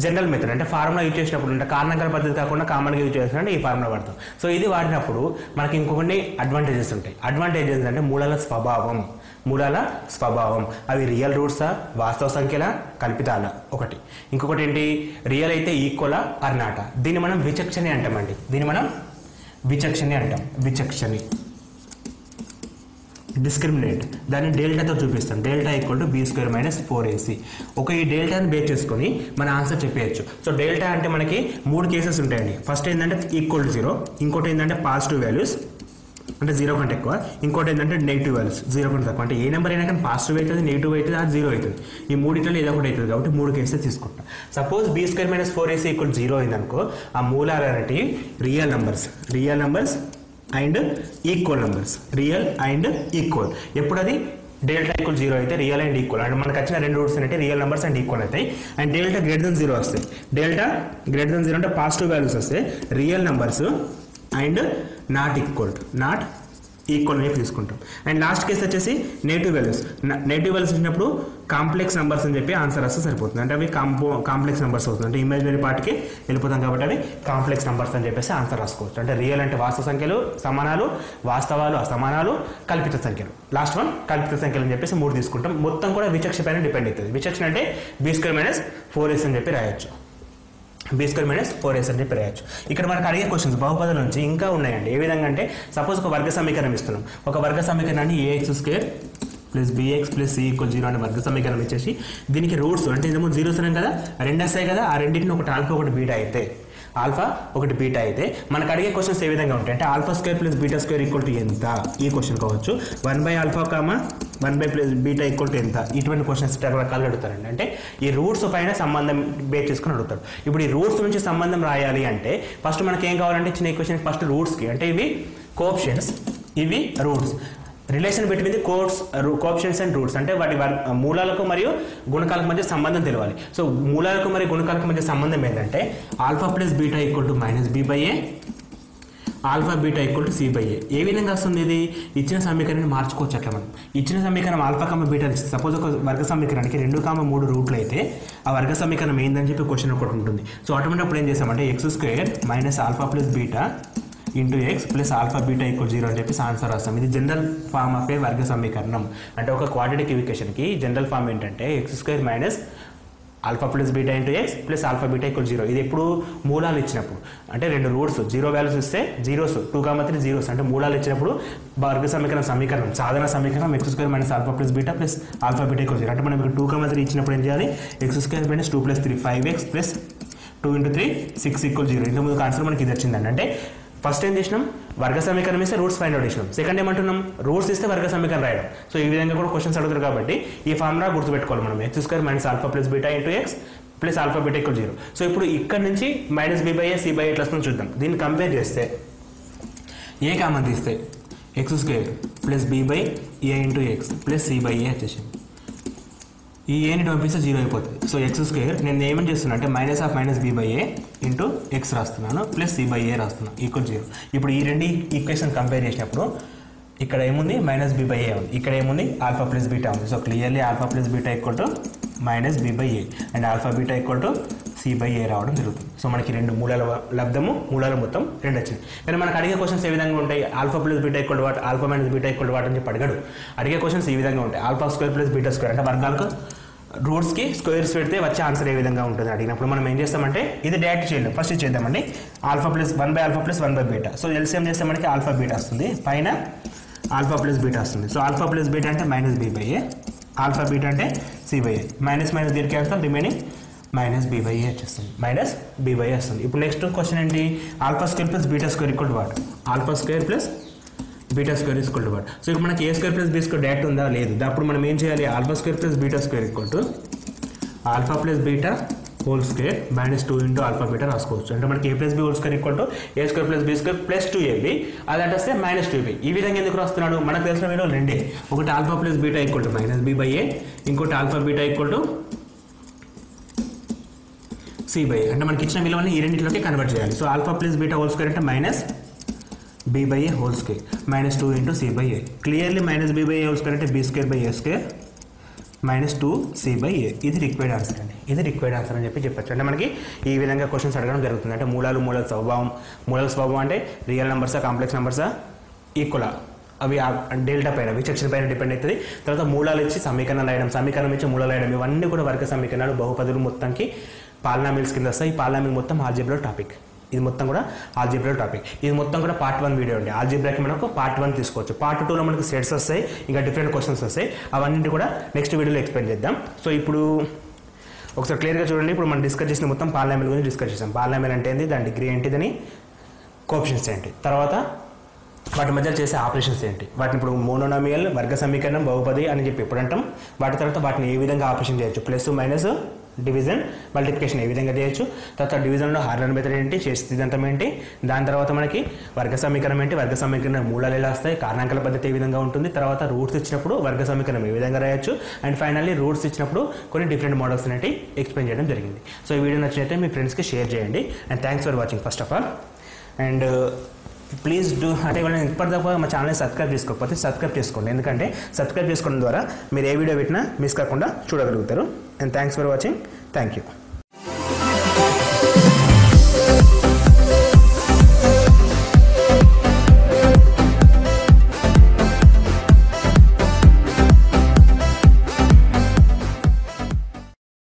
జనరల్ మెథడ్, అంటే ఫార్ములా యూజ్ చేసినప్పుడు అంటే కారణాంకాల పద్ధతి కాకుండా కామన్గా యూజ్ చేసినప్పుడు ఈ ఫార్ములా వాడతాం. సో ఇది వాడినప్పుడు మనకి ఇంకొన్ని అడ్వాంటేజెస్ ఉంటాయి. అడ్వాంటేజెస్ అంటే మూలాల స్వభావం అవి రియల్ రూట్సా, వాస్తవ సంఖ్యల, కల్పితాల ఒకటి. ఇంకొకటి ఏంటి, రియల్ అయితే ఈక్వలా ఆర్ నాటా. దీన్ని మనం విచక్షణ అంటామండి, విచక్షణ డిస్క్రిమినేట్, దాన్ని డెల్టాతో చూపిస్తాం. Delta equal to b² - 4ac. ఈ డెల్టాని బేస్ చేసుకొని మన ఆన్సర్ చెప్పేయచ్చు. సో డెల్టా అంటే మనకి 3 కేసెస్ ఉంటాయండి. ఫస్ట్ ఏంటంటే ఈక్వల్ టు 0, ఇంకోటి ఏంటంటే పాజిటివ్ వాల్యూస్ అంటే 0 కంటే ఎక్కువ, ఇంకోటి ఏంటంటే నెగిటివ్ వాల్యూస్ 0 కంటే తక్కువ. అంటే ఏ నెంబర్ అయినా కానీ పాజిటివ్ అవుతుంది, నెగిటివ్ అవుతుంది, అది 0 అవుతుంది. ఈ మూడిట్లో ఏదో ఒకటి అవుతుంది కాబట్టి 3 కేసెస్ తీసుకుంటాం. సపోజ్ b² - 4ac ఈక్వల్ 0 అయిందనుకో, ఆ మూలాలు అనేటివి real numbers and equal numbers, real and equal. ఎప్పుడు అది డెల్టా ఈక్వల్ 0 అయితే రియల్ అండ్ ఈక్వల్, అంటే మనకు వచ్చిన 2 రూట్స్ అంటే రియల్ నంబర్స్ అండ్ ఈక్వల్ అవుతాయి. అండ్ డెల్టా > 0 వస్తాయి. డెల్టా > 0 అంటే పాజిటివ్ వాల్యూస్ వస్తాయి, real numbers and not equal అని తీసుకుంటాం. అండ్ లాస్ట్ కేసు వచ్చేసి నెగిటివ్ వాల్యూస్ వచ్చినప్పుడు కాంప్లెక్స్ నెంబర్స్ అని చెప్పి ఆన్సర్ వస్తే సరిపోతుంది. అంటే అవి కాంప్లెక్స్ నెంబర్స్ అవుతుంది, అంటే ఇమాజినరీ పార్ట్కి వెళ్ళిపోతాం కాబట్టి అవి కాంప్లెక్స్ నెంబర్స్ అని చెప్పేసి ఆన్సర్ రాసుకోవచ్చు. అంటే రియల్ అంటే వాస్తవ సంఖ్యలు, సమానాలు, వాస్తవాలు, అసమానాలు, కల్పిత సంఖ్యలు. లాస్ట్ వన్ కల్పిత సంఖ్యలు అని చెప్పేసి 3 తీసుకుంటాం. మొత్తం కూడా విచక్షణ పైన డిపెండ్ అవుతుంది. విచక్షణ అంటే b² - 4ac అని చెప్పి రాయొచ్చు, b² - 4ac అని చెప్పి రాయొచ్చు. ఇక్కడ మనకు అడిగే క్వశ్చన్స్ బహుపదుల నుంచి ఇంకా ఉన్నాయండి. ఏ విధంగా అంటే సపోజ్ ఒక వర్గ సమీకరణం ఇస్తున్నాం, ఒక వర్గ సమీకరణాన్ని ax² + bx + c = 0 అనే వర్గ సమీకరణం ఇచ్చేసి దీనికి రూట్స్ అంటే ఇంతకుముందు 0 ఉన్నాయి కదా, 2 వస్తాయి కదా, ఆ రెండింటిని ఒకటి ఆల్ఫా ఒకటి బీటా అయితే మనకు అడిగే క్వశ్చన్స్ ఏ విధంగా ఉంటాయి అంటే α² + β² ఎంత, ఈ క్వశ్చన్ కావచ్చు. 1/α, 1/β ఎంత, ఇటువంటి క్వశ్చన్స్ రకరకాలు అడుగుతారండి. అంటే ఈ రూట్స్ పైన సంబంధం బేస్ చేసుకుని అడుగుతాడు. ఇప్పుడు ఈ రూట్స్ నుంచి సంబంధం రాయాలి అంటే ఫస్ట్ మనకి ఏం కావాలంటే చిన్న ఈక్వేషన్ ఫస్ట్ రూట్స్కి, అంటే ఇవి కోఎఫిషియెంట్స్, ఇవి roots, relation between the coefficients and roots, అంటే వాటి మూలాలకు మరియు గుణకాలకు మధ్య సంబంధం తెలియాలి. సో మూలాలకు మరియు గుణకాలకు మధ్య సంబంధం ఏంటంటే α + β = -b/a, α β = c/a. ఏ విధంగా వస్తుంది ఇది? ఇచ్చిన సమీకరణాన్ని మార్చుకోవచ్చు. అట్లా మనం ఇచ్చిన సమీకరణం α, β సపోజ్ ఒక వర్గ సమీకరణానికి 2, 3 రూట్లు అయితే ఆ వర్గ సమీకరణం ఏందని చెప్పి క్వశ్చన్ ఒకటి ఉంటుంది. సో అటువంటి అప్పుడు ఏం చేస్తామంటే x² - α + β into x plus alpha beta equal 0 అని చెప్పేసి ఆన్సర్ రాస్తాం. ఇది జనరల్ ఫామ్ ఆఫ్ ఏ వర్గ సమీకరణం. అంటే ఒక క్వాడ్రాటిక్ ఈక్వేషన్కి జనరల్ ఫామ్ ఏంటంటే X square minus alpha plus beta into x plus alpha beta equal 0. ఇది ఎప్పుడు మూలాలు ఇచ్చినప్పుడు, అంటే రెండు రూట్స్ జీరో వాల్యూస్ ఇస్తే జీరోస్ 2,3 జీరోస్ అంటే మూలాలు ఇచ్చినప్పుడు వర్గ సమీకరణం సాధారణ సమీకరణం X square minus alpha plus beta plus alpha beta equal 0. అంటే మనం ఇక్కడ 2,3 ఇచ్చినప్పుడు ఏం చేయాలి, X square minus 2 + 3 5x plus 2 × 3 6 = 0. ఇంత ముందు ఆన్సర్ మనకి ఇది వచ్చిందండి. అంటే ఫస్ట్ ఏం చేసినాం, వర్గ సమీకరణం ఇస్తే రూట్స్ ఫైండ్ అవుట్ చేసినాం. సెకండ్ ఏమంటున్నాం, రూట్స్ ఇస్తే వర్గ సమీకరణం రాయడం. సో ఈ విధంగా కూడా క్వశ్చన్స్ అడుగుతారు కాబట్టి ఈ ఫార్ములా గుర్తుపెట్టుకోవాలి మనం, X square minus alpha plus beta into x plus alpha beta equal 0. So ఇప్పుడు ఇక్కడ నుంచి మైనస్ b/a c/a ఎట్లా వస్తుందో చూద్దాం. దీన్ని కంపేర్ చేస్తే ఏ కామన్ తీస్తే X square plus b/a into x plus c/a వచ్చేసింది. ఈ ఏని పంపిస్తే 0 అయిపోతుంది. సో ఎక్స్ స్క్వేర్ నేను ఏమని చేస్తున్నా అంటే minus of minus b/a into X రాస్తున్నాను ప్లస్ c/a రాస్తున్నాను ఈక్వల్ 0. ఇప్పుడు ఈ రెండు ఈక్వేషన్ కంపేర్ చేసినప్పుడు ఇక్కడ ఏముంది, మైనస్ b/a ఉంది, ఇక్కడ ఏముంది, ఆల్ఫా ప్లస్ బీటా ఉంది. So clearly alpha plus beta equal to minus b/a and alpha beta equal to c/a రావడం జరుగుతుంది. సో మనకి రెండు మూలాల లబ్ధము, మూలాల మొత్తం రెండు వచ్చింది. కానీ మనకు అడిగే క్వశ్చన్స్ ఏ విధంగా ఉంటాయి, alpha plus beta equal what, alpha minus beta equal what అని చెప్పి అడిగాడు. అడిగే క్వశ్చన్స్ ఈ విధంగా ఉంటాయి, alpha square plus beta square అంటే వర్గాలకు రూట్స్కి స్క్వేర్స్ పెడితే వచ్చే ఆన్సర్ ఏ విధంగా ఉంటుంది అడిగినప్పుడు మనం ఏం చేస్తామంటే ఇది డైరెక్ట్ చేద్దాం. ఫస్ట్ ఇది చేద్దామండి, alpha plus 1/α plus 1/β. So LCM చేస్తే మనకి ఆల్ఫా బీటా వస్తుంది, పైన ఆల్ఫా ప్లస్ బీటా వస్తుంది. సో ఆల్ఫా ప్లస్ బీటా అంటే మైనస్ b/a, ఆల్ఫా బీటా అంటే c/a, మైనస్ మైనస్ దీనికి వేస్తాం, రిమైనింగ్ మైనస్ b/a వచ్చేస్తుంది, మైనస్ b/a వస్తుంది. ఇప్పుడు నెక్స్ట్ క్వశ్చన్ ఏంటి, alpha square plus beta square equal to what, alpha square plus beta square equal to what. So ఇప్పుడు మనకి a square plus b square direct ఉందా, లేదు. అప్పుడు మనం ఏం చేయాలి, alpha square plus beta square equal to alpha plus beta whole square minus 2 into alpha beta రాసుకోవచ్చు. అంటే మనకి a plus b whole square equal to a square plus b square plus 2ab, అదంటే వస్తే మైనస్ 2ab. ఈ విధంగా ఎందుకు రాస్తున్నాడు, మనకు తెలిసిన విలువలు రెండే, ఒకటి alpha plus beta equal to minus b/a, ఇంకోటి alpha beta equal to c/a. అంటే మనకి ఇచ్చిన విలువని ఈ రెండింటిలోకి కన్వర్ట్ చేయాలి. So alpha plus beta whole square అంటే minus b/a whole square minus 2 into c/a. Clearly minus b/a whole square అంటే b²/a² మైనస్ 2c/a. ఇది రిక్వైర్డ్ ఆన్సర్ అండి, ఇది రిక్వైర్డ్ ఆన్సర్ అని చెప్పొచ్చు. అంటే మనకి ఈ విధంగా క్వశ్చన్స్ అడగడం జరుగుతుంది. అంటే మూలాల స్వభావం అంటే రియల్ నెంబర్సా, కాంప్లెక్స్ నెంబర్సా, ఈక్వలా, అవి డెల్టా పైన విచక్షణ పైన డిపెండ్ అవుతుంది. తర్వాత మూలాలు ఇచ్చి సమీకరణాలు రాయడం, సమీకరణం ఇచ్చి మూలాలు రాయడం, ఇవన్నీ కూడా వర్గ సమీకరణాలు బహుపదులు మొత్తానికి పాలినామిల్స్ కింద వస్తాయి. ఈ పాలినామిల్ మొత్తం ఆల్జీబ్రా టాపిక్, ఇది మొత్తం కూడా ఆల్జీబ్రా టాపిక్. ఇది మొత్తం కూడా పార్ట్ 1 వీడియో అండి. ఆల్జీబ్రాకి మనకు పార్ట్ 1 తీసుకోవచ్చు, పార్ట్ 2లో మనకు సెట్స్ వస్తాయి, ఇంకా డిఫరెంట్ క్వశ్చన్స్ వస్తాయి. అవన్నీ కూడా నెక్స్ట్ వీడియోలో ఎక్స్ప్లెయిన్ చేద్దాం. సో ఇప్పుడు ఒకసారి క్లియర్గా చూడండి. ఇప్పుడు మనం డిస్కస్ చేసిన మొత్తం పాలినామిల్ గురించి డిస్కస్ చేసాం. పాలినామిల్ అంటే ఏంటి, దాని డిగ్రీ ఏంటిదని, కోఎఫిషియెంట్స్ ఏంటి, తర్వాత వాటి మధ్య చేసే ఆపరేషన్స్ ఏంటి, వాటిని ఇప్పుడు మోనోనామియల్, వర్గ సమీకరణం, బహుపది అని చెప్పి ఎప్పుడు అంటాం. వాటి తర్వాత వాటిని ఏ విధంగా ఆపరేషన్ చేయొచ్చు, ప్లస్ మైనస్, డివిజన్, మల్టిప్లికేషన్ ఏ విధంగా చేయొచ్చు, తర్వాత డివిజన్లో హార్డర్ మెథడ్ ఏంటి, చేసే సిద్ధాంతం ఏంటి, దాని తర్వాత మనకి వర్గ సమీకరణం ఏంటి, వర్గ సమీకరణం మూలాలు ఎలా వస్తాయి, కారణాంకాల పద్ధతి ఏ విధంగా ఉంటుంది, తర్వాత రూట్స్ ఇచ్చినప్పుడు వర్గ సమీకరణం ఏ విధంగా రాయొచ్చు, అండ్ ఫైనల్లీ రూట్స్ ఇచ్చినప్పుడు కొన్ని డిఫరెంట్ మోడల్స్ అనేవి ఎక్స్ప్లెయిన్ చేయడం జరిగింది. సో ఈ వీడియో నచ్చినట్లయితే మీ ఫ్రెండ్స్కి షేర్ చేయండి. And thanks for watching first of all. And please do, అంటే ఇప్పటిదాకా మా ఛానల్ని సబ్స్క్రైబ్ చేసుకోకపోతే సబ్స్క్రైబ్ చేసుకోండి. ఎందుకంటే సబ్స్క్రైబ్ చేసుకోవడం ద్వారా మీరు ఏ వీడియో పెట్టినా మిస్ కాకుండా చూడగలుగుతారు. And thanks for watching. Thank you.